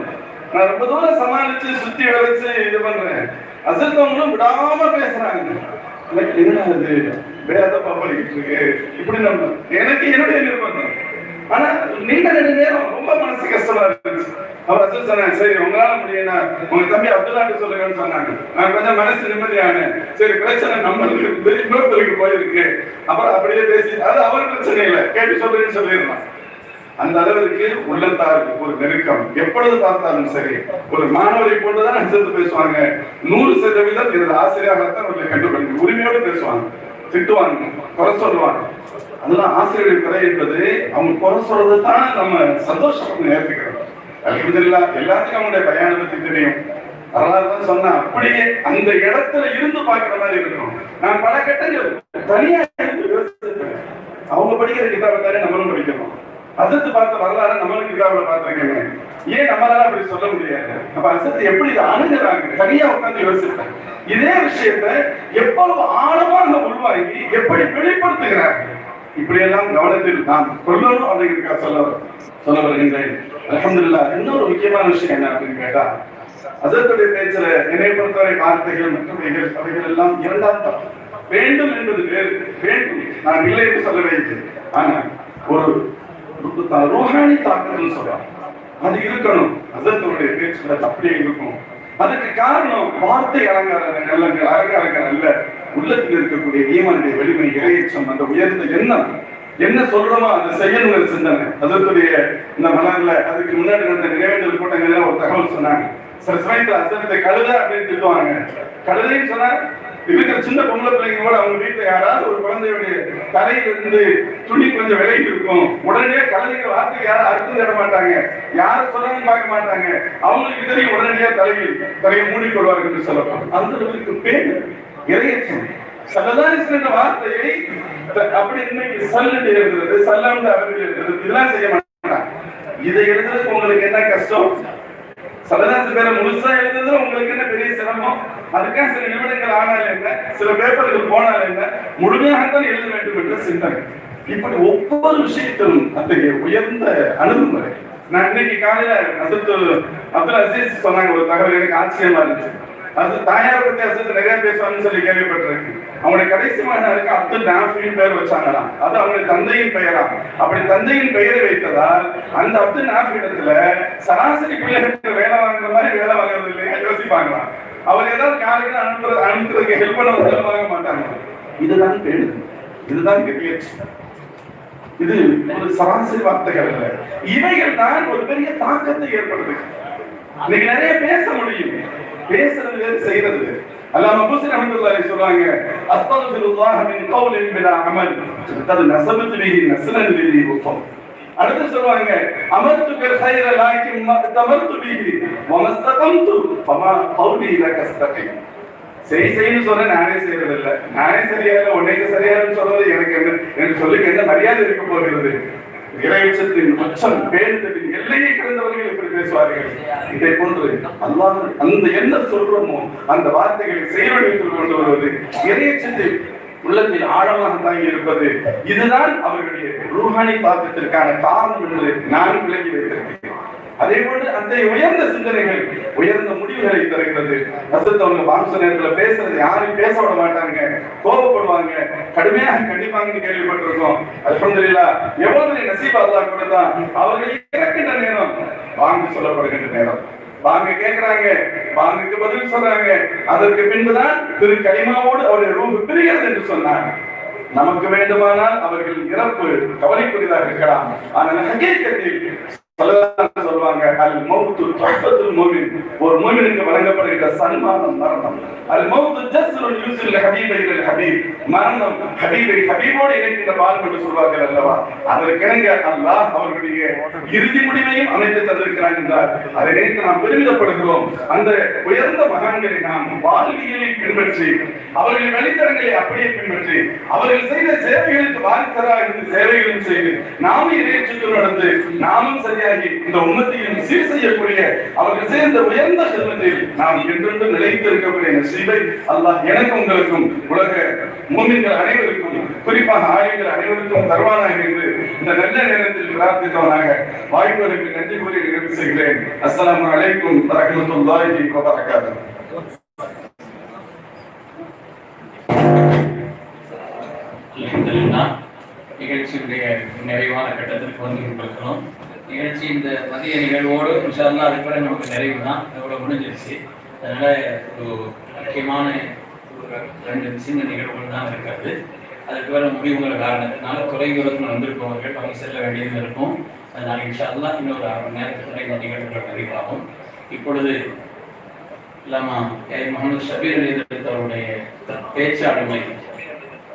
நான் ரொம்ப தூரம் சமாளிச்சு சுத்தி வளைச்சு இது பண்றேன். அசத்தவங்களும் விடாம பேசுறாங்க. என்னது வேதப்பா படிக்கிட்டு இருக்கு இப்படி நம்ம எனக்கு என்னுடைய நிர்பந்தம். ஆனா நீண்ட நேரம் ரொம்ப மனசு கஷ்டமா இருந்துச்சு. அவர் அசல் சொன்னாங்க, சரி உங்களால முடியும்னா உங்க தம்பி அப்துல்லாட்டு சொல்லுங்கன்னு சொன்னாங்க. நான் கொஞ்சம் மனசு நிம்மதியான, சரி பிரச்சனை நம்மளுக்கு இன்னொருத்தருக்கு போயிருக்கு, அப்புறம் அப்படியே பேசி அது அவர் பிரச்சனை இல்லை, கேட்டு சொல்றேன்னு சொல்லிடலாம். அந்த அளவிற்கு உள்ளத்தார் ஒரு நெருக்கம். எப்பொழுது பார்த்தாலும் சரி ஒரு மாணவரை போட்டுதான் சேர்ந்து பேசுவாங்க. 100% எனது ஆசிரியராகத்தான் அவர்களை கண்டுபிடிக்க உரிமையோடு பேசுவாங்க, திட்டுவாங்க, குறை சொல்லுவாங்க. அதெல்லாம் ஆசிரியர்கள் குறை என்பது அவங்க குறை சொல்றது தான் நம்ம சந்தோஷம் ஏற்றுக்கிறோம். அல்ஹம்துலில்லாஹ் எல்லாத்துக்கும் அவங்களுடைய பயானை பத்தி தெரியும். வரலாறு சொன்னா அப்படியே அந்த இடத்துல இருந்து பார்க்கிற மாதிரி இருக்கும். நான் பல கட்டங்கள் தனியா இருந்து யோசிச்சிருக்கேன். அவங்க படிக்கிற கிதாபை தானே நம்மளும் படிக்கணும். அசத்து பார்த்த வரலாறு நம்மளும் கிதாபுல பார்த்திருக்கேங்க. ஏன் நம்மளால அப்படி சொல்ல முடியாது? அப்ப அசத்து எப்படி அணுகுறாங்க தனியா உட்கார்ந்து யோசிப்பேன். இதே விஷயத்தை எவ்வளவு ஆழமாக உள்வாங்கி எப்படி வெளிப்படுத்துகிறாங்க, இப்படி எல்லாம் கவனத்தில் நான் சொல்லணும் அப்படிங்கிறதுக்காக சொல்ல வருகின்றேன். அல்ஹம்துலில்லாஹ். இன்னொரு முக்கியமான விஷயம் என்ன அப்படின்னு கேட்டா, அசத்துடைய பேச்சுல என்னை பொறுத்தவரை வார்த்தைகள் மற்றும் அவைகள் எல்லாம் இரண்டாம் தரம். வேண்டும் என்பது வேறு, வேண்டும் நான் இல்லை என்று சொல்ல வைத்தேன். ஆனா ஒரு ரூஹானி தாக்கம்னு சொல்றாங்க, அது இருக்கணும். அசத்துடைய பேச்சுல அப்படியே இருக்கும். அதுக்கு காரணம் வார்த்தை அலங்காரங்கள் அல்ல, உள்ளத்தில் இருக்கக்கூடிய ஈமானுடைய வலிமை, இறையச்சம், அந்த உயர்ந்த எண்ணம். என்ன சொல்றோமோ அதை செய்யணுங்கிற சிந்தனை. அதற்குரிய இந்த மலர்ல அதுக்கு முன்னாடி நடந்த நிறைவேற்றல் கூட்டங்கள்ல ஒரு தகவல் சொன்னாங்க. சில சமயத்துல அசத்தை கழுத அப்படின்னு திட்டுவாங்க. கழுதைன்னு சொன்னா இருக்கிற சின்ன பொம்பளை பிள்ளைங்க கூட அவங்க வீட்டுல யாராவது ஒரு குழந்தையுடைய தலையிலிருந்து துணி கொஞ்சம் விலகி இருக்கும், உடனே கழுதைக்கு வார்த்தைக்கு யாரும் அர்த்தம் தேட மாட்டாங்க, யாரும் சொல்லணும்னு பார்க்க மாட்டாங்க. அவங்களுக்கு தெரியும், உடனடியா தலையை மூடிக்கொள்வார்கள் என்று சொல்லலாம். அந்த அளவுக்கு பேர் இறையச்சம். சல்லல்லாஹு என்ற வார்த்தையை அப்படி இன்னைக்கு சல்லு எழுதுறது, சல்லாம்னு அரபில் எழுதுறது, இதெல்லாம் செய்ய மாட்டாங்க. இதை எழுதுறதுக்கு உங்களுக்கு என்ன கஷ்டம்? சல்லல்லாஹு பேரை முழுசா எழுதுறதுல உங்களுக்கு என்ன பெரிய சிரமம்? அதுக்காக சில நிமிடங்கள் ஆனால் என்ன, சில பேப்பர்கள் போனால் என்ன, முழுமையாகத்தான் எழுத வேண்டும் என்ற சிந்தனை. இப்படி ஒவ்வொரு விஷயத்திலும் அத்தகைய உயர்ந்த அணுகுமுறை. நான் இன்னைக்கு காலையில அப்துல் அசீஸ் சொன்னாங்க ஒரு தகவல், எனக்கு ஆச்சரியமா இருந்துச்சு. அது தாயாரை பத்தி அசத்து நிறைய பேசுவாங்கன்னு சொல்லி கேள்விப்பட்டிருக்கு. அவங்களுடைய கடைசி மகனுக்கு அப்துல் நாஃபின்னு பெயர் வச்சாங்களாம். அது அவங்களுடைய தந்தையின் பெயரா. அப்படி தந்தையின் பெயரை வைத்ததால் அந்த அப்துல் நாஃபி இடத்துல சராசரி பிள்ளைகளுக்கு வேலை வாங்குற மாதிரி வேலை வாங்குறது இல்லையா யோசிப்பாங்களாம். அவர் ஏதாவது காலையில அனுப்புறதுக்கு ஹெல்ப் பண்ண வாங்க மாட்டாங்க. இதுதான் பேரு, இதுதான் கெரியர். இது ஒரு சராசரி வார்த்தைகள் அல்ல. இவைகள் தான் ஒரு பெரிய தாக்கத்தை ஏற்படுது. இன்னைக்கு நிறைய பேச முடியும், பேசுறது வேறு, செய்யறது வேறு. அல்லாம அபூஸர் ரஹ்மத்துல்லாஹி சொல்றாங்க, அஸ்தக்ஃபிருல்லாஹ் மின் கௌலின் பிலா அமல் கத் நஸபத் பிஹி நஸ்லன் லிதி வஃப். அடுத்து சொல்வாங்க, அமர்து பில் கைர லாக்கின் மா தமர்து பிஹி வ மஸ்தகம்து ஃபமா கௌலி லகஸ்தகி. செய்ன்னு சொல்ற நானே செய்யறது இல்ல, நானே சரியா இல்ல, உன்னைக்கு சரியான்னு சொல்றது எனக்கு சொல்லுக்கு என்ன மரியாதை இருக்க போகிறது? இறைச்சத்தின் உச்சம் பேருந்ததின் எல்லையை கடந்தவர்கள் எப்படி பேசுவார்கள்? இதை போன்று அல்லாஹ் அந்த என்ன சொல்றோமோ அந்த வார்த்தைகளை செயல்படுத்திக் கொண்டு வருவது, இறைச்சத்தில் உள்ளத்தில் ஆழமாக தாங்கி இருப்பது, இதுதான் அவர்களுடைய ரூஹானி தாக்கத்திற்கான காரணம் என்று நான் விளங்கி வைத்திருக்கிறேன். அதே போன்று அந்த உயர்ந்த சிந்தனைகள் உயர்ந்த முடிவுகளை தருகிறது. ஹசரத் அவங்க வாங்க நேரத்துல பேசுறது யாரையும் பேச விட மாட்டாங்க, கோபப்படுவாங்க, கடுமையாக கண்டிப்பாங்கன்னு கேள்விப்பட்டிருக்கோம். அல்ஹம்துலில்லாஹ் எவ்வளவு நசீபா அல்லாஹ் கொடுத்தான். அவர்கள் இறக்கின்ற நேரம் வாங்க சொல்லப்படுகின்ற நேரம், வாங்க கேட்கிறாங்க, வாங்குக்கு பதில் சொல்றாங்க. அதற்கு பின்புதான் திரு கலிமாவோடு அவருடைய ரூஹ் பிரிகிறது என்று சொன்னாங்க. நமக்கு வேண்டுமானால் அவர்கள் இறப்பு கவலைக்குரியதாக இருக்கலாம், ஆனால் ஹகீகத்தில் சொல்லுவாங்க அல் மௌத்து தஹ்ஃபத்துல் முஃமின், ஒரு முஃமினுக்கு வழங்கப்படுகிற சன்மானம் மரணம். அல் மௌத்து ஜஸ்ருல் யூஸில் ஹபீபை இல் ஹபீப், மரணம் ஹபீபை ஹபீபோடு இணைக்கின்ற பாலம் என்று சொல்வார்கள் அல்லவா. அதற்கிணங்க அல்லாஹ் அவர்களுடைய இறுதி முடிவையும் அமைத்து தந்திருக்கிறான் என்றால் அதை நினைத்து நாம் பெருமிதப்படுகிறோம். அந்த உயர்ந்த மகான்களை நாம் வாழ்வியலை பின்பற்றி அவர்கள் வழித்தடங்களை அப்படியே பின்பற்றி அவர்கள் செய்த சேவைகளுக்கு வாரிசராக இருந்து சேவைகளும் செய்து நாமும் இறையச்சத்தில் நடந்து நாமும் சரியாகி இந்த உம்மத்தையும் சீர் செய்யக்கூடிய அவர்கள் சேர்ந்த உயர்ந்த செல்வத்தில் நாம் என்றென்று நிலைத்து இருக்கக்கூடிய நசீபை அல்லாஹ் எனக்கும் உங்களுக்கும் உலக மூமின்கள் அனைவருக்கும் குறிப்பாக ஆளுங்கள் அனைவருக்கும் தருவானாக என்று இந்த நல்ல நேரத்தில் பிரார்த்தித்தவனாக வாய்ப்புகளுக்கு நன்றி கூறி நிறைவு செய்கிறேன். அஸ்ஸலாமு அலைக்கும் வரஹ்மத்துல்லாஹி வபரகாத்துஹு. நிகழ்ச்சியுடைய நிறைவான கட்டத்திற்கு வந்து கொண்டிருக்கிறோம். நிகழ்ச்சி இந்த மதிய நிகழ்வோடு இன்ஷா அல்லாஹ் அதுக்கு நமக்கு நிறைவு தான், இதோட முடிஞ்சிருச்சு. அதனால ஒரு முக்கியமான ரெண்டு சின்ன நிகழ்வுகள் தான் இருக்கிறது. அதுக்கு வேற முடிவுங்கிற காரணத்தினால தொலைதூரத்தில் வந்திருப்பவர்கள் அவங்க செல்ல வேண்டியது இருக்கும். அதனால இன்ஷா அல்லாஹ் இன்னொரு 1/2 மணி நேரத்துக்குள்ள இந்த நிகழ்வுகள் நிறைவாகும். இப்பொழுது இல்லாமா முகமது ஷபீர் அலி அவருடைய பேச்சாளுமை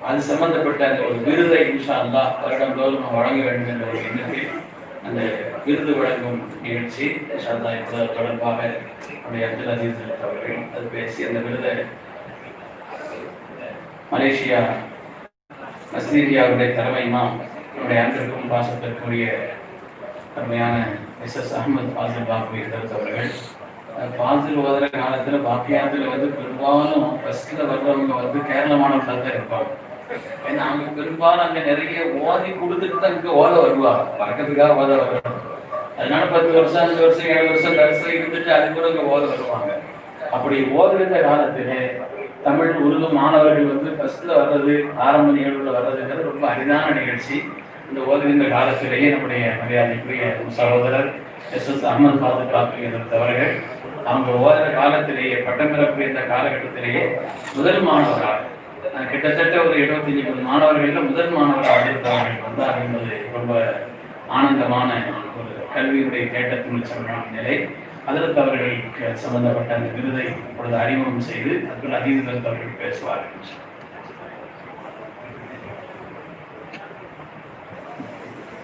அது சம்பந்தப்பட்ட அந்த ஒரு விருதை இன்ஷா அல்லாஹ் வருடந்தோறும் வழங்க வேண்டும் என்ற ஒரு எண்ணத்தில் அந்த விருது வழங்கும் நிகழ்ச்சி இன்ஷா அல்லாஹ் இப்போது தொடர்பாக நம்முடைய அப்துல் அசீஸ் அவர்கள் அது பேசி அந்த விருதை மலேசியா மஸ்தீரியாவுடைய தலைமையுமா நம்முடைய அன்பிற்கும் பாசத்திற்குரிய அருமையான எஸ் அஹமது ஃபாசில் பாபு அவர்கள் ஃபாசில் ஓதுற காலத்துல பாக்கியாத்துல வந்து பெரும்பாலும் ஃபர்ஸ்ட்ல வர்றவங்க வந்து கேரள மாணவர்கள் தான் இருப்பாங்க. ஏன்னா அவங்க பெரும்பாலும் அங்க நிறைய ஓதி கொடுத்துட்டு தான் இங்க ஓத வருவாங்க, பறக்கிறதுக்காக ஓத வருவாங்க. அதனால 10 வருஷம் 5 வருஷம் 7 வருஷம் தரிசனம் இருந்துட்டு அதுக்கு கூட இங்க ஓத வருவாங்க. அப்படி ஓதுகின்ற காலத்திலே தமிழ் உருது மாணவர்கள் வந்து ஃபர்ஸ்ட்ல வர்றது ஆரம்ப நிகழ்வுல வர்றதுங்கிறது ரொம்ப அரிதான நிகழ்ச்சி. இந்த ஓதுகின்ற காலத்திலேயே நம்முடைய மரியாதைக்குரிய சகோதரர் எஸ் அஹமது ஃபாசில் பாபு அவர்கள் அவங்க ஓதுற காலத்திலேயே பட்டமிறப்பு இந்த காலகட்டத்திலேயே முதல் மாணவராக கிட்டத்தட்ட ஒரு 75 மாணவர்கள்ல முதல் மாணவராக இருந்தவர்கள் வந்தார் என்பது ரொம்ப ஆனந்தமான ஒரு கல்வியுடைய தேட்டத்தின் சொல்லலாம் நிலை. அதற்கு அவர்களுக்கு சம்பந்தப்பட்ட அந்த விருதை இப்பொழுது அறிமுகம் செய்து அப்துல் அசீஸ் அவர்கள் பேசுவார்கள்.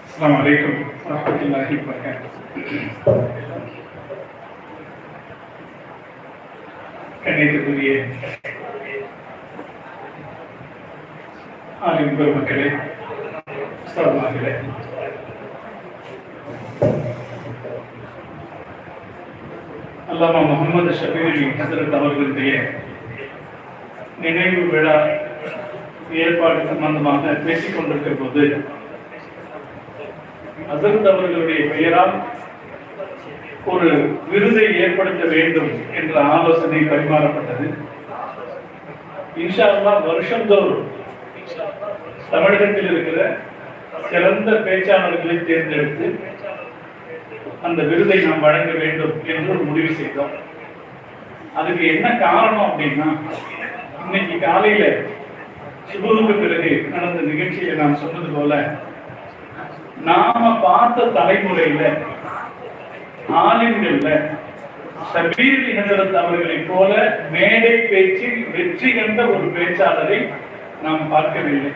அஸ்ஸலாமு அலைக்கும் வரஹ்மத்துல்லாஹி வபரகாத்துஹு. கண்ணியத்துக்குரிய ஆலிம் பெருமக்களே, உஸ்தாதுமார்களே, அல்லாமா முகமது ஷபீர் ஹஸரத் அவர்களுடைய நினைவு விழா ஏற்பாடு சம்பந்தமாக பேசிக் கொண்டிருக்கிற போது ஹஸரத் அவர்களுடைய பெயரால் ஒரு விருதை ஏற்படுத்த வேண்டும் என்ற ஆலோசனை பரிமாறப்பட்டது. இன்ஷா அல்லாஹ் வருஷந்தோறும் தமிழகத்தில் இருக்கிற சிறந்த பேச்சாளர்களை தேர்ந்தெடுத்து அந்த விருதை நாம் வழங்க வேண்டும் என்று ஒரு முடிவு செய்தோம். அதுக்கு என்ன காரணம் அப்படின்னா, இன்னைக்கு காலையில சுபுருக்கு பிறகு நடந்த நிகழ்ச்சியில நான் சொன்னது போல நாம பார்த்த தலைமுறையில ஆலிம்கள்ல ஷபீர் ஹஸரத் அவர்களைப் போல மேடை பேச்சில் வெற்றி கண்ட ஒரு பேச்சாளரை நாம் பார்க்கவில்லை.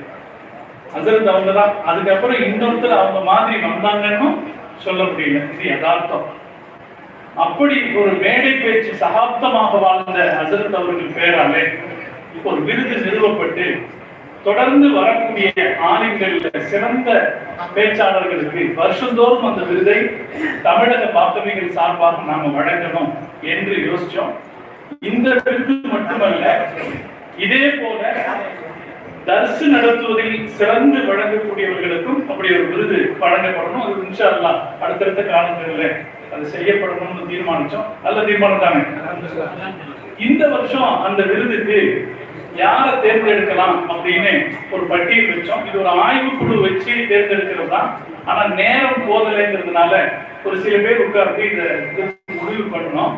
ஹஸரத் அவங்க தான். அதுக்கப்புறம் இன்னொருத்தர் அவங்க மாதிரி வந்தாங்கன்னு சொல்ல முடியல, இது யதார்த்தம். அப்படி ஒரு மேடை பேச்சு சகாப்தமாக வாழ்ந்த ஹஸரத் அவர்கள் பேராலே ஒரு விருது நிறுவப்பட்டு தொடர்ந்து வரக்கூடிய ஆலிம்கள் சிறந்த பேச்சாளர்களுக்கு வருஷந்தோறும் அந்த விருதை தமிழக பாக்கவிகள் சார்பாக நாம வழங்கணும் என்று யோசிச்சோம். இந்த விருது மட்டுமல்ல, இதே போல தர்சு நடத்துவதில் சிறந்து வழங்கக்கூடியவர்களுக்கும் அப்படி ஒரு விருது வழங்கப்படணும். அது இன்ஷா அல்லாஹ் அடுத்தடுத்த காலங்களில் அது செய்யப்படணும்னு தீர்மானிச்சோம். நல்ல தீர்மானம் தானே. இந்த வருஷம் அந்த விருதுக்கு யாரை தேர்ந்தெடுக்கலாம் அப்படின்னு ஒரு பட்டியல் வச்சோம். இது ஒரு ஆய்வுக்குழு வச்சு தேர்ந்தெடுக்கிறது தான். ஆனா நேரம் போதலைங்கிறதுனால ஒரு சில பேர் உட்கார்ந்து இந்த முடிவு பண்ணணும்.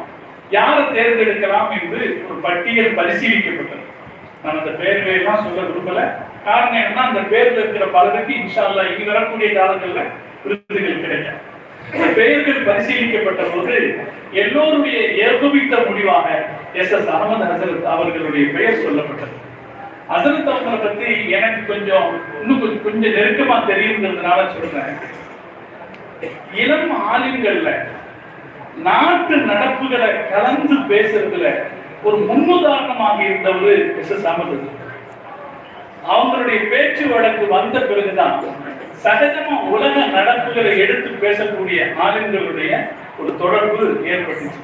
யாரை தேர்ந்தெடுக்கலாம் என்று ஒரு பட்டியல் பரிசீலிக்கப்பட்டது. நான் அந்த பெயர்களை எல்லாம் சொல்ல விரும்பல. காரணம் என்னன்னா அந்த பேர்ல இருக்கிற பலருக்கு இன்ஷா அல்லாஹ் இனி வரக்கூடிய காலங்களில் விருதுகள் கிடைக்கும். பெயர்கள் பரிசீலிக்கப்பட்ட போது எல்லோருடைய ஏகோபித்த முடிவாக எஸ்.எஸ். அகமது ஹசரத் அவர்களுடைய பெயர் சொல்லப்பட்டது. ஹசரத் அவர்களை பத்தி எனக்கு இன்னும் கொஞ்சம் நெருக்கமா தெரியுங்கிறதுனால சொல்றேன். இளம் ஆளுங்கள்ல நாட்டு நடப்புகளை கலந்து பேசுறதுல ஒரு முன்னுதாரணமாக இருந்தவர் எஸ்.எஸ். அகமது. அவங்களுடைய பேச்சு வழக்கு வந்த பிறகுதான் சகஜமா உலக நடப்புகளை எடுத்து பேசக்கூடிய ஆளுங்களுடைய ஒரு தொடர்பு ஏற்பட்டுச்சு.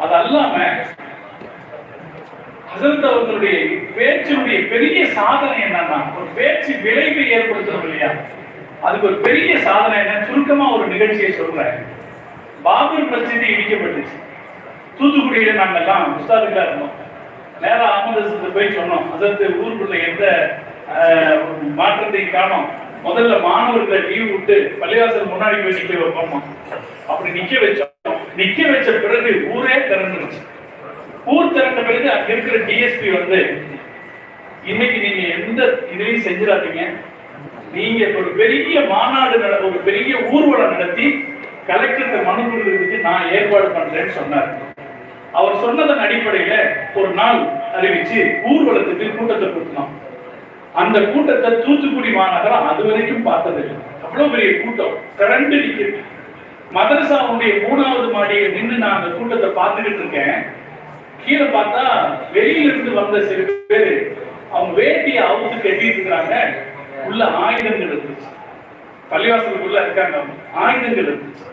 அது அல்லாம ஹசரத் அவர்களுடைய பேச்சினுடைய பெரிய சாதனை என்னன்னா, ஒரு பேச்சு விளைவை ஏற்படுத்துறோம் இல்லையா, அதுக்கு ஒரு பெரிய சாதனை என்ன, சுருக்கமா ஒரு நிகழ்ச்சியை சொல்றேன். பாபர் மஸ்ஜித் இடிக்கப்பட்டுச்சு. தூத்துக்குடியில நாங்கெல்லாம் உஸ்தாதுகளா இருந்தோம். நேரம் அகமது போய் சொன்னோம், அதற்கு ஊருக்குள்ள எந்த மாற்றத்தை காணோம். முதல்ல மாணவர்களை லீவ் விட்டு பள்ளிவாசல் முன்னாடி போய் நிக்க வைப்போம். அப்படி நிக்க வச்சோம். நிக்க வச்ச பிறகு ஊரே திறந்துருச்சு. ஊர் திறந்த பிறகு அங்க இருக்கிற டிஎஸ்பி வந்து, இன்னைக்கு நீங்க எந்த இதுலையும் செஞ்சிடாதீங்க, நீங்க ஒரு பெரிய மாநாடு ஒரு பெரிய ஊர்வலம் நடத்தி கலெக்டருக்கு மனு கொடுக்கிறதுக்கு நான் ஏற்பாடு பண்றேன்னு சொன்னார். அவர் சொன்னதன் அடிப்படையில ஒரு நாள் அறிவிச்சு ஊர்வலத்துக்கு கூட்டத்தை கொடுத்தோம். அந்த கூட்டத்தை தூத்துக்குடி மாநகரம் அது வரைக்கும் பார்த்ததில்லை. அவ்வளவு பெரிய கூட்டம் திரண்டு நிற்கிறது. மதரசாவுடைய 3வது மாடியை நின்று நான் அந்த கூட்டத்தை பார்த்துக்கிட்டு இருக்கேன். கீழே பார்த்தா வெளியில இருந்து வந்த சில பேரு அவங்க வேட்டியை அவுத்து கட்டிட்டு இருக்கிறாங்க. உள்ள ஆயுதங்கள் இருந்துச்சு. பள்ளிவாசலுக்குள்ள இருக்காங்க, ஆயுதங்கள் இருந்துச்சு.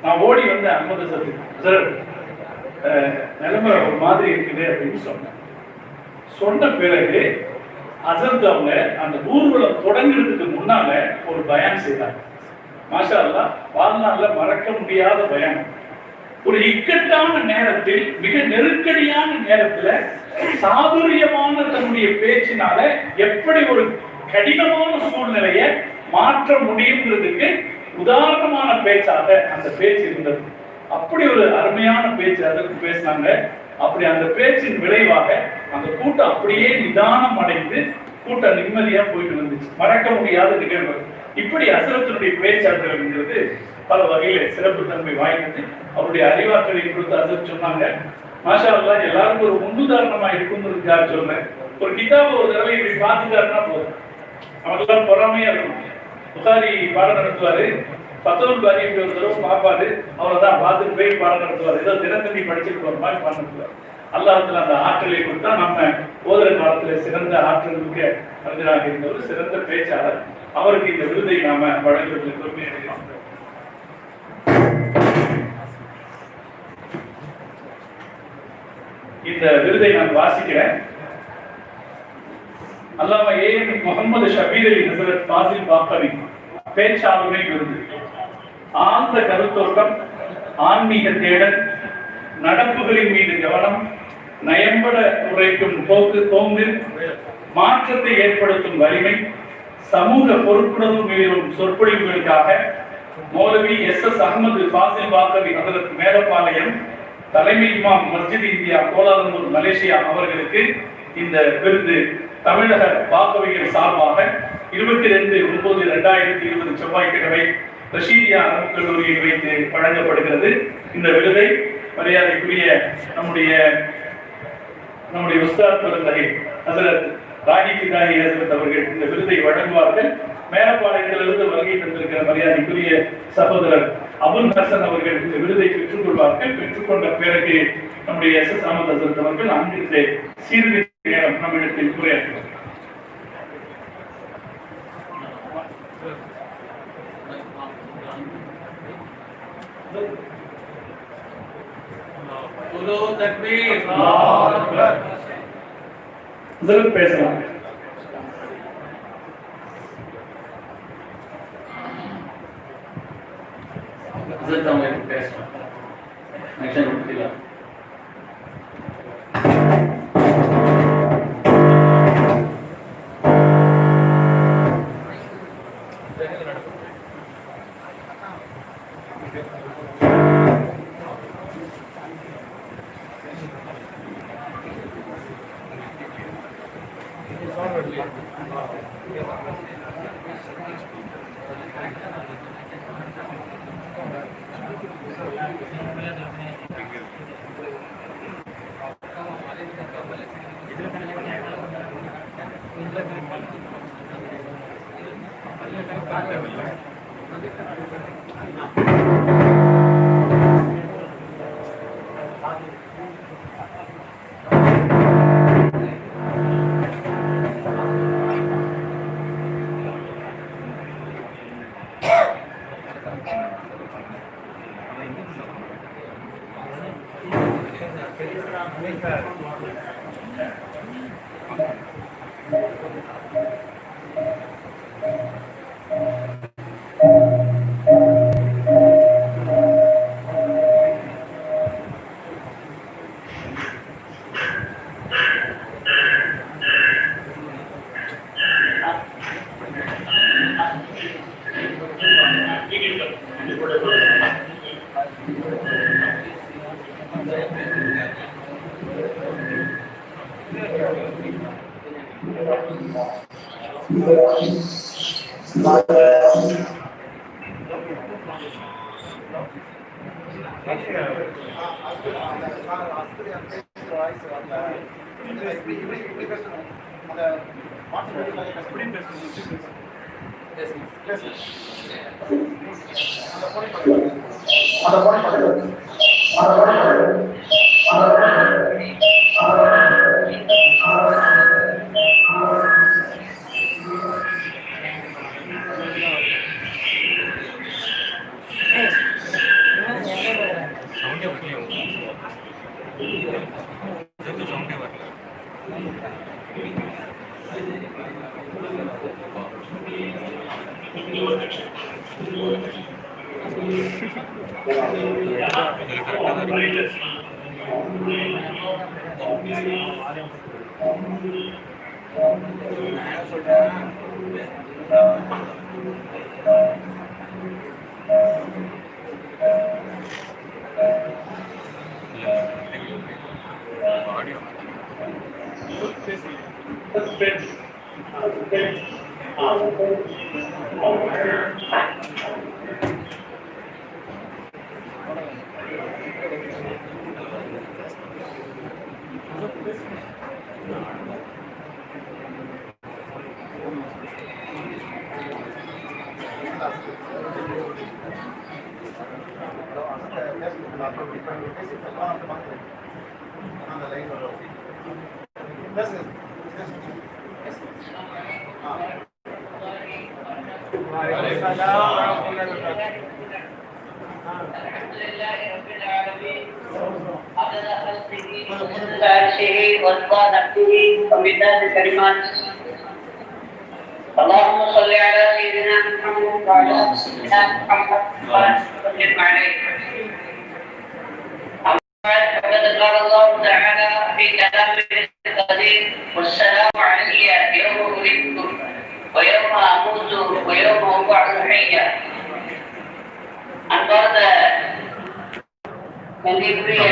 நான் ஓடி வந்து அகமது சார் நிலைமை ஒரு மாதிரி இருக்குது அப்படின்னு சொன்னேன். சொன்ன பிறகு ஹசரத் அவங்க அந்த ஊர்வலம் தொடங்குறதுக்கு முன்னால ஒரு பயான் செய்தாங்க. மாஷா அல்லாஹ், வாழ்நாள்ல மறக்க முடியாத பயான். ஒரு இக்கட்டான நேரத்தில், மிக நெருக்கடியான நேரத்துல சாதுரியமான தன்னுடைய பேச்சினால எப்படி ஒரு கடினமான சூழ்நிலையை மாற்ற முடியுங்கிறதுக்கு உதாரணமான பேச்சாக அந்த பேச்சு இருந்தது. அப்படி ஒரு அருமையான பேச்சு அதற்கு பேசினாங்க. அப்படி அந்த பேச்சின் விளைவாக அந்த கூட்டம் அப்படியே நிதானம் அடைந்து கூட்டம் நிம்மதியா போயிட்டு வந்துச்சு. மறக்க முடியாத நிகழ்வு. இப்படி ஹசரத்தினுடைய பேச்சாற்றல்ங்கிறது பல வகையில சிறப்பு தன்மை வாய்ந்தது. அவருடைய அறிவாற்றலை கொடுத்து ஹசரத் சொன்னாங்க. மாஷா அல்லாஹ், எல்லாருக்கும் ஒரு முன்னுதாரணமா இருக்குங்கிறதுக்காக சொல்றேன். ஒரு கிதாபை ஒரு தடவை இப்படி பார்த்துட்டாருன்னா போதும், அவங்கெல்லாம் பொறாமையா இருக்கும். புகாரி பாடம் நடத்துவாரு, பத்தூர் பாரி ஒரு தடவை பார்ப்பாரு, அவ்வளவுதான் பார்த்துட்டு போய் பாடம் நடத்துவார். ஏதோ தினத்தந்தி படிச்சுட்டு போற மாதிரி பாடம் நடத்துவார். அல்லாஹ்வுல அந்த ஆற்றலை கொடுத்தா நம்ம ஓதுற காலத்துல சிறந்த ஆற்றல் மிக்க அறிஞராக இருந்தவர், சிறந்த பேச்சாளர். அவருக்கு இந்த விருதை நாம வழங்குவதில் பெருமை அடைகிறோம். இந்த விருதை நான் வாசிக்கிறேன். அல்லாமா ஏஎம் முகமது ஷபீர் அலி ஹசரத் ஃபாசில் பாக்கவி பேச்சாளுமை விருது. ஆழ்ந்த கருத்தோட்டம், ஆன்மீக தேடல், நடப்புகளின் மீது கவனம், நயம்பட உரைக்கும் போக்கு, மாற்றத்தை ஏற்படுத்தும் வலிமை, சமூக பொறுப்புணர்வு மீறும் சொற்பொழிவுகளுக்காக மௌலவி எஸ்.எஸ். அகமது ஃபாசில் பாக்கவி ஹசரத் மேலப்பாளையம், தலைமை இமாம் மஸ்ஜித் இந்தியா கோலாலம்பூர் மலேசியா அவர்களுக்கு இந்த விருது தமிழக பாக்கவிகள் சார்பாக 22/9/2020 செவ்வாய்க்கிழமை ரஷீதியா அரபு கல்லூரியில் வைத்து வழங்கப்படுகிறது. இந்த விருதை மரியாதைக்குரிய நம்முடைய உஸ்தாத் பெருந்தகை ஹசரத் ராகி கிதாயி ஹசரத் அவர்கள் இந்த விருதை வழங்குவார்கள். மேலப்பாளையத்திலிருந்து வருகை தந்திருக்கிற மரியாதைக்குரிய சகோதரர் அபுல் ஹசன் அவர்கள் இந்த விருதை பெற்றுக் கொள்வார்கள். பெற்றுக்கொண்ட பிறகு நம்முடைய எஸ்.எஸ். அகமது ஹசரத் அவர்கள் அங்கிருந்து சீர்திருத்த நேரம் நம்மிடத்தில் உரையாற்றுவார். பேசலாம். Action கொடுத்தீங்களா? اللهم صل على سيدنا محمد وعلى سيدنا محمد وسلم عليه. فقد قال الله تعالى في كلامه القديم: والسلام علي يوم ولدت ويوم اموت ويوم ابعث حيا. அன்பார்ந்த கல்விக்குரிய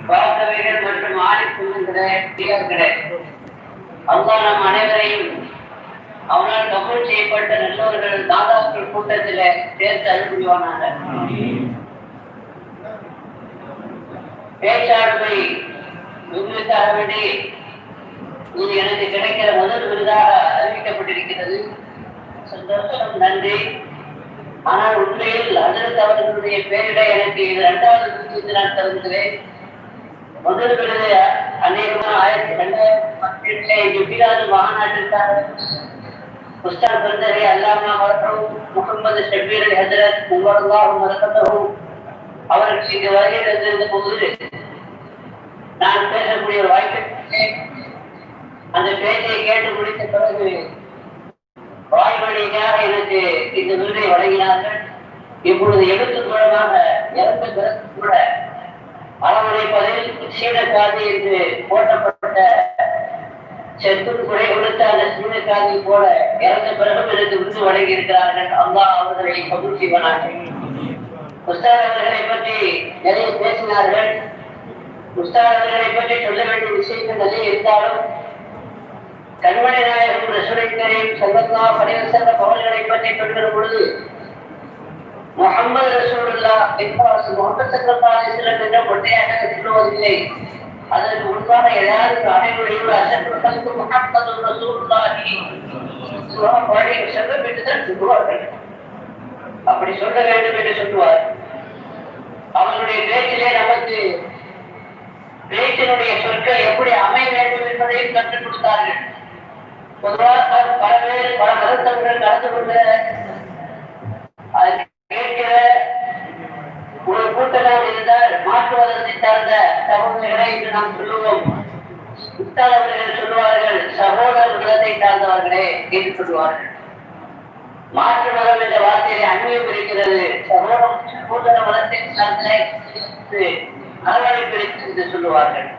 வாழ்ந்தவைகள் மற்றும் ஆடிக்குள்ளே அல்லாஹ் நம் அனைவரையும் அவனால் கபூல் செய்யப்பட்ட நல்லவர்கள் தாதாக்கள் கூட்டத்தில் சேர்த்து அனுப்புவானாக. பேச்சாண்மை விருதுக்காக வேண்டி இது எனக்கு கிடைக்கிற முதல் விருதாக அறிவிக்கப்பட்டிருக்கிறது. சந்தோஷம், நன்றி. ஆனால் உண்மையில் ஹஜ்ரத் அவர்களுடைய பேரிட எனக்கு இது 2வது விருது நான் தருகிறேன். முதல் விருது அநேகமாக 2018 மாநாட்டிற்காக உஸ்தாத் பந்தரி அல்லாமா மற்றும் முகமது ஷபீர் அலி ஹஜ்ரத் உமரல்லாஹு மரகதஹு அவருக்கு இங்கு வருகை தந்திருந்த போது நான் பேசக்கூடிய ஒரு வாய்ப்பு. அந்த பேச்சை கேட்டு முடித்த பிறகு வாய்மொழியாக எனக்கு இந்த விருதை வழங்கினார்கள். இப்பொழுது எழுத்து மூலமாக இறந்த பிறகு கூட அரவணைப்பதில் சீனக்காதி என்று போற்றப்பட்ட செத்தும் குறை கொடுத்த அந்த சீனக்காதி போல இறந்த பிறகும் எனக்கு விருது வழங்கி இருக்கிறார்கள். அல்லாஹ் அவர்களை கபூல் செய்வார்கள். உஸ்தாத் அவர்களை பற்றி நிறைய பேசினார்கள். உஸ்தாத் அவர்களை பற்றி சொல்ல வேண்டிய விஷயங்கள் நிறைய இருந்தாலும் கண்மணி நாயகம் ரசூலுல்லாஹி ஸல்லல்லாஹு அலைஹி வஸல்லம் அவர்களை பற்றி சொல்கிற பொழுது முஹம்மது ரசூலுல்லாஹ் முஹம்மது ஸல்லல்லாஹு அலைஹி வஸல்லம் என்ற ஒற்றையாக சொல்வதில்லை. அதற்கு முன்பாக எல்லாரும் அனைவரையும் அசத்து முஹம்மது ரசூலுல்லாஹி ஸல்லல்லாஹு அலைஹி வஸல்லம் என்றுதான் சொல்வார்கள். அப்படி சொல்ல வேண்டும் என்று சொல்லுவார். அவர்களுடைய பேச்சிலே நமக்கு பேச்சினுடைய சொற்கள் எப்படி அமைய வேண்டும் என்பதையும் கற்றுக் கொடுத்தார்கள். பொதுவாக பல பேர் பல மருத்துவர்கள் கலந்து கொண்டு கேட்கிற ஒரு கூட்டமாக இருந்தால் மாற்றுவதத்தை சார்ந்த சகோதரர்களை என்று நாம் சொல்லுவோம். அவர்கள் சொல்லுவார்கள் சகோதர குலத்தை சார்ந்தவர்களே என்று சொல்லுவார்கள். மாற்று மதம் என்ற வார்த்தையை அந்நியம் இருக்கிறது. சகோதர மதத்தை சார்ந்த அரவணைப்பு இருக்கிறது என்று சொல்லுவார்கள்.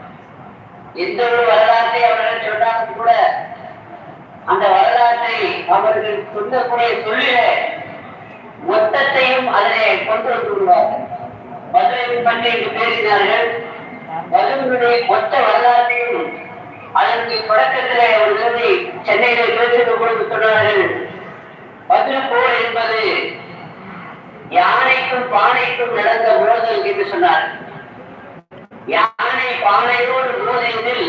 எந்த ஒரு வரலாற்றை அவர்கள் சொன்னாலும் கூட அந்த வரலாற்றை அவர்கள் சொல்லக்கூடிய சொல்லில மொத்தத்தையும் அதிலே கொண்டு வந்து விடுவார்கள். மதுரை பற்றி இங்கு பேசினார்கள். மதுரையுடைய மொத்த வரலாற்றையும் அதற்கு தொடக்கத்திலே ஒரு விருதை சென்னையிலே பேசுகிற பொழுது சொன்னார்கள். மதுரை போர் என்பது யானைக்கும் பானைக்கும் நடந்த மோதல் என்று சொன்னார். யானை பானையோடு மோதியதில்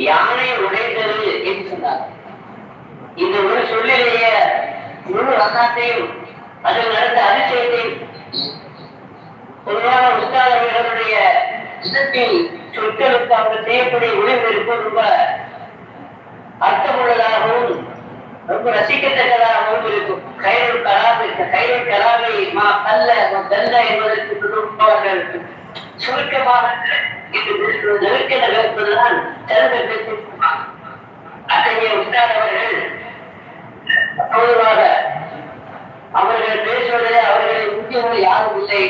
யானை உடைந்தது என்று சொன்னார். இந்த ஒரு சொல்லிலேயே முழு வரலாற்றையும் அதில் நடந்த அதிசயத்தையும் பொதுவான உஸ்தாத் அவர்களுடைய இடத்தில் சொற்களுக்கு அவர்கள் செய்யக்கூடிய ஒளிபெருப்பு ரொம்ப அர்த்தமுள்ளதாகவும் ரொம்ப ரசிக்கத்தக்கதாகவும் இருக்கும். கைரல் கலாவை மா கல்ல கல்ல என்பதற்கு சொல்லுவார்கள். சுருக்கமாக நெருக்க நகர்ப்பதுதான் சிறந்த பேசுவாங்க. அத்தகைய உஸ்தாத் அவர்கள் பொதுவாக அவர்கள் பேசுவதில் அவர்களை முக்கியங்கள் யாரும் இல்லை.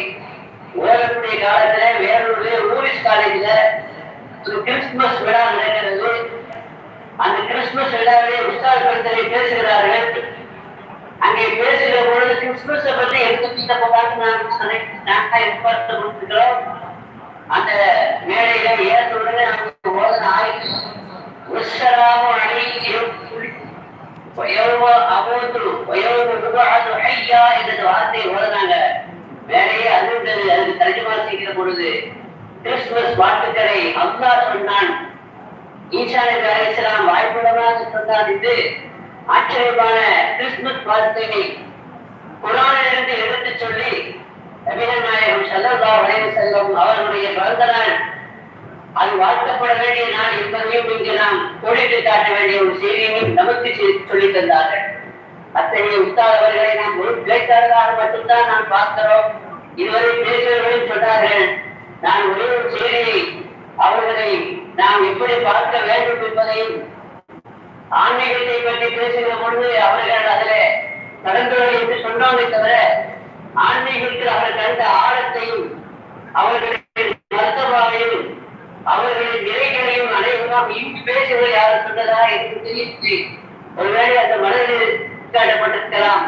உலகத்துடைய காலத்துல வேறொரு ஊரிஸ் காலேஜ்ல ஒரு கிறிஸ்துமஸ் விழா நடக்கிறது. அந்த கிறிஸ்துமஸ் விழாவிலே உஸ்தாத் பெருந்தரை பேசுகிறார்கள். அங்கே பேசுகிற பொழுது கிறிஸ்துமஸை பற்றி எடுத்து நாங்கள் எதிர்பார்க்கிறோம். அந்த மேடையில ஏற்றுடனே நமக்கு போதனை ஆயிடுச்சு. வார்த்தை ஓதுனாங்க. வேலையே அழுந்தது. அதுக்கு தர்ஜுமா செய்கிற பொழுது கிறிஸ்துமஸ் வாழ்த்துக்களை அல்லாஹ் சொன்னான். ஈசா நபி அலைஹிஸ்ஸலாம் வாய்ப்புள்ளமாக சொன்னார் என்று ஆச்சரியமான கிறிஸ்துமஸ் வாழ்த்துக்களை குர்ஆனிலிருந்து எடுத்து சொல்லி நபிகள் நாயகம் ஸல்லல்லாஹு அலைஹி வஸல்லம் அவர்களுடைய பிறந்த நாள் அது வாழ்க்கப்பட வேண்டிய நாள் என்பதையும் இங்கு நாம் கோடிட்டு காட்ட வேண்டிய ஒரு செய்தியையும் நமக்கு சொல்லித் தந்தார்கள். அத்தகைய உஸ்தாத் அவர்களை நாம் ஒரு பேச்சாளராக மட்டும்தான் நாம் பார்க்கிறோம். இதுவரை பேசுவர்களும் சொன்னார்கள். நான் ஒரே ஒரு செய்தியை அவர்களை நாம் எப்படி பார்க்க வேண்டும் என்பதையும் ஆன்மீகத்தை பற்றி பேசுகிற பொழுது அவர்கள் அதிலே கடந்துள்ளது என்று சொன்னோமே தவிர ஆன்மீகத்தில் அவர்கள் கண்ட ஆழத்தையும் அவர்களின் மருத்துவாவையும் அவர்களின் நிலைகளையும் அனைவரும் இங்கு பேசுவது யாரும் சொன்னதா என்று தெரிவித்து ஒருவேளை அந்த மனதில் காட்டப்பட்டிருக்கலாம்.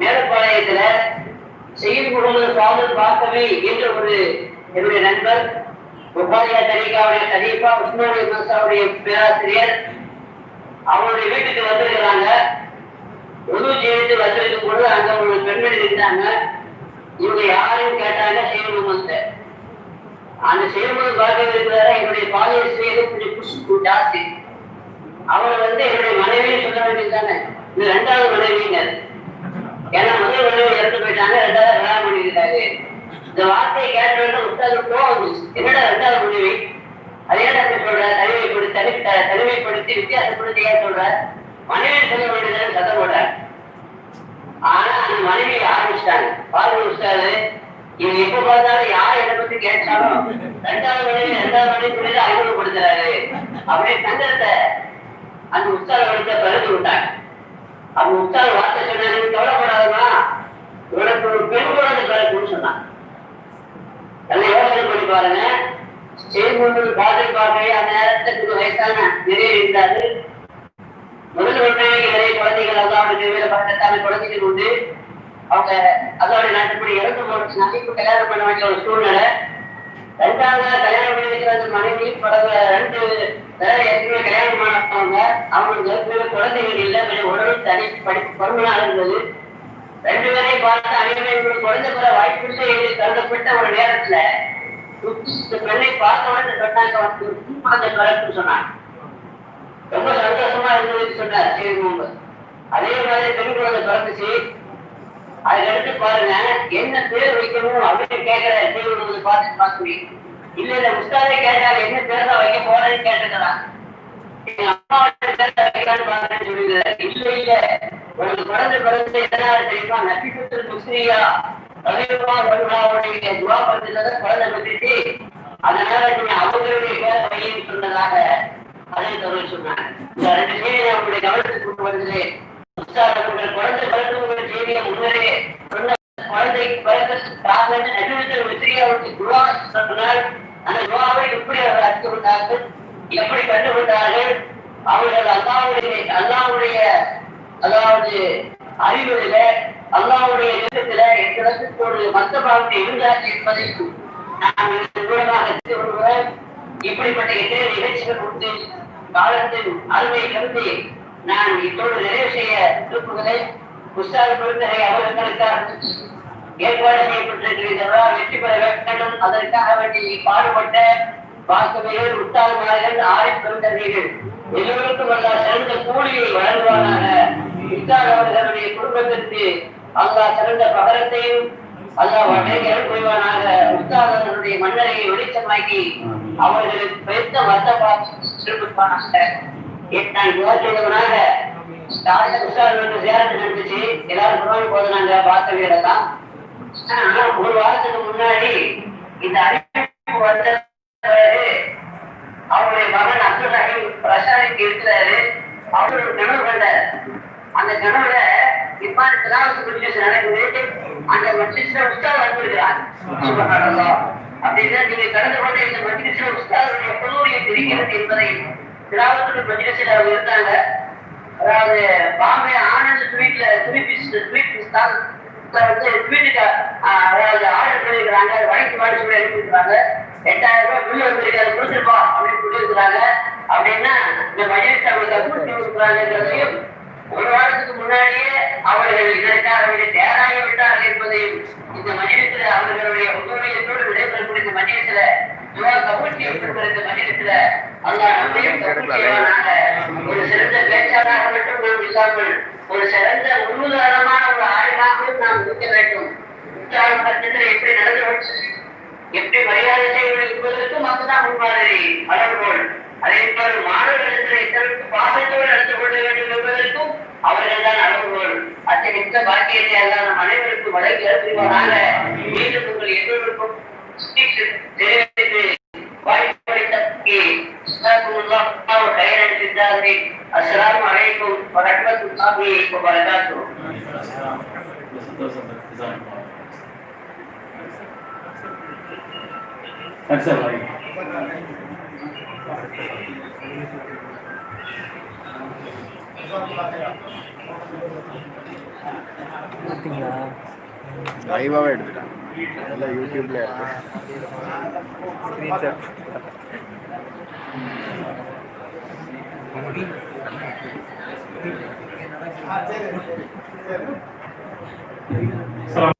மேலப்பாளையத்துல செய்து முகமது சாதல் பார்க்கவே என்ற ஒரு என்னுடைய நண்பர் புகாரியா தரீகாவுடைய தரீஃபா உஸ்மானிய மசாவுடைய பேராசிரியர் அவருடைய வீட்டுக்கு வந்திருக்கிறாங்க. உதவு செய்து வந்திருக்கும் பொழுது அங்க ஒரு பெண்மணி இருந்தாங்க. இவங்க யாரையும் கேட்டாங்க செய்யணும். அந்த செய்யணும் பார்க்க இருக்கிறார என்னுடைய பாலியல் செய்து கொஞ்சம் குஷி ஜாஸ்தி. அவர் என்னுடைய மனைவியை சொல்ல வேண்டியதுதானே, இது ரெண்டாவது மனைவிங்க. ஏன்னா முதல் மனைவி இறந்து போயிட்டாங்க, ரெண்டாவது கல்யாணம் பண்ணியிருக்காரு. இந்த வார்த்தையை கேட்ட உட்காந்து போகுது. என்னடா ரெண்டாவது மனைவி அதே சொல்ற தனிமைப்படுத்தி வித்தியாசப்படுத்தி ஏன் சொல்ற மனைவி சொல்ல வேண்டியது சத்தம் போட. ஆனா அந்த மனைவி ஆரம்பிச்சிட்டாங்க பாருங்க உஸ்தாது. இவங்க எப்ப பார்த்தாலும் யார் இதை பத்தி கேட்டாலும் ரெண்டாவது மனைவி புரிந்து அறிமுகப்படுத்துறாரு அப்படின்னு சங்கத்தை அந்த உஸ்தாத வழித்த பிறகு விட்டாங்க. அவங்க உஸ்தாத வார்த்தை சொன்னாங்க, கவலைப்படாதமா இவனுக்கு ஒரு பெண் குழந்தை பிறக்கும்னு சொன்னான். நல்லா யோசனை பண்ணி பாருங்க. செய்தி பார்வை அந்த நேரத்துக்கு வயசான நிறைய இருந்தாரு. முதல் ஒன்றைக்கு நிறைய குழந்தைகள் அதாவது பக்கத்தான குழந்தைகள் உண்டு. அவங்க அதோட நாட்டுப்படி இறந்து போச்சுன்னா இப்ப கல்யாணம் பண்ண வேண்டிய ஒரு சூழ்நிலை. ரெண்டாவது கல்யாணம் பண்ணி வைக்கிற மனைவி படகுல 2 ஏற்கனவே கல்யாணம் பண்ணவங்க. அவங்களுக்கு ஏற்கனவே குழந்தைகள் இல்லை, கொஞ்சம் உடனே தனி படிப்பு பருமனாக இருந்தது. 2 பேரையும் பார்த்து அனைவரும் குழந்தை பெற வாய்ப்பு கருதப்பட்ட ஒரு நேரத்துல பெண்ணை பார்த்த உடனே சொன்னாங்க குழந்தை பிறக்குன்னு சொன்னாங்க. ரொம்ப சந்தோஷமா இருந்ததுன்னு சொன்னார் சேவிமுகமது. அதே மாதிரி பெண் குழந்தை பிறந்துச்சு. அதுல எடுத்து பாருங்க என்ன பேர் வைக்கணும் அப்படின்னு கேட்கிற சேவிமுகமது பார்த்து இல்ல இல்ல உஸ்தாதே கேட்டாங்க என்ன பேர் தான் வைக்க போறேன்னு கேட்டுக்கிறான். அம்மாவோட பேர் வைக்கலான்னு பாக்குறேன்னு சொல்லிடுறாரு. இல்ல இல்ல உங்களுக்கு குழந்தை பிறந்து எதனால தெரியுமா நபிபுத்தர் முஸ்லியா அவருடைய துவா பண்றதுல குழந்தை பெற்றுச்சு. அதனால நீங்க அவங்களுடைய பேரை வையன்னு சொன்னதாக அதை தகவல் சொன்னாங்க. இந்த 2 செய்தியை அவங்களுடைய கவனத்துக்கு கொண்டு வந்தது. குழந்தை பிறந்த செய்தியை முன்னரே சொன்ன குழந்தை பிறந்ததுக்காக நபிபுத்தர் முஸ்லியாவுக்கு துவா சொன்னால் அந்த துவாவை எப்படி அவர் அறிந்து கொண்டார்கள், எப்படி கண்டுகொண்டார்கள், அவர்கள் அல்லாவுடைய அதாவது அறிவுல அல்லாவுடைய இடத்துல எந்தளவுக்கு மத்த பாவத்தை இருந்தார்கள் என்பதை நான் மூலமாக தெரிந்து கொள்கிறேன். இப்படிப்பட்ட எத்தனை நிகழ்ச்சிகள் கொடுத்து காலத்தின் அருமையை கருதி நான் இப்போது நிறைவு செய்ய விரும்புகிறேன். உஸ்தாது பெருந்தகை அவர்களுக்காக ஏற்பாடு செய்யப்பட்டிருக்கிறதா வெற்றி பெற வேண்டும். அதற்காக வேண்டி பாடுபட்ட வாக்குமைகள் உத்தாதுமார்கள் ஆரின் பெருந்தகைகள் எல்லோருக்கும் அல்லாஹ் சிறந்த கூலியை வழங்குவானாக. உஸ்தாத் அவர்களுடைய குடும்பத்திற்கு அல்லாஹ் சிறந்த பகரத்தையும் அல்லாஹ் வழங்கியல் புரிவானாக. உஸ்தாத் அவர்களுடைய மன்னரையை வெளிச்சமாக்கி அவர்களுக்கு பெருத்த வர்த்தமானாக. நான் யோசிச்சவனாக உஸ்தாத் சேரத்து நடந்துச்சு. எல்லாரும் குரான் போதுனாங்க பார்த்த வீடெல்லாம். ஆனா ஒரு வாரத்துக்கு முன்னாடி இந்த அறிவிப்பு வந்த அவருடைய மகன் அப்துல் ரஹீம் பிரசாதிக்கு இருக்கிறாரு. அவரு ஒரு கனவு கண்டார். அந்த கனவுல இப்பாடு நடக்குது. அந்த மஜ்லிஸ்ல உஸ்தாத் வந்திருக்கிறார். அப்படின்னா நீங்க கடந்து கொண்ட இந்த மஜ்லிஸ்ல உஸ்தாதுடைய பொதுவையை தெரிகிறது என்பதை திராவிட மஜ்லிஸ்ல அவங்க இருந்தாங்க. அதாவது பாம்பே ஆனந்த் வீட்டுக்கு அதாவது ஆர்டர் பண்ணிருக்கிறாங்க. வழக்கு வாடி சொல்லி அனுப்பியிருக்கிறாங்க. 8000 ரூபாய் பில்லு வந்திருக்காரு கொடுத்துருப்பா அப்படின்னு சொல்லியிருக்கிறாங்க. அப்படின்னா இந்த மஜ்லிஸ் அவங்களுக்கு அப்ரூவ் கொடுக்குறாங்கிறதையும் ஒரு வாரத்துக்கு முன்னாடியே அவர்கள் இதற்காக தயாராகி விட்டார்கள் என்பதையும் இந்த மஜ்லிஸ்ல அவர்களுடைய உதவியத்தோடு விடைபெறக்கூடிய இந்த மஜ்லிஸ்ல இந்த மஜ்லிஸ்ல அல்லாஹ் நம்மையும் ஒரு சிறந்த பேச்சாளராக மட்டும் நாம் இல்லாமல் ஒரு சிறந்த முன்னுதாரணமான ஒரு ஆய்வாகவும் நாம் இருக்க வேண்டும். பட்சத்தில் எப்படி நடந்து எப்படி மரியாதை செய்வது என்பதற்கும் அதுதான் முன்மாதிரி அளவுகோல். அதே போல மாணவர்களிடத்தில் எத்தனைக்கு பாசத்தோடு நடந்து கொள்ள வேண்டும் என்பதற்கும் அவர்கள் தான் அளவுகோல். அத்தகைய பாக்கியத்தை எல்லாம் நம் அனைவருக்கும் வழங்கி அனுப்புவானாக. மீண்டும் உங்கள் எல்லோருக்கும் தெரிவித்து வாய்ப்பளித்ததற்கு அஸ்ஸலாமு அலைக்கும் வரஹ்மத்துல்லாஹி வபரகாத்துஹு. லைவாவே எடுத்துட்டான். எல்லாம் யூடியூப்ல ஸ்கிரீன்ஷாட்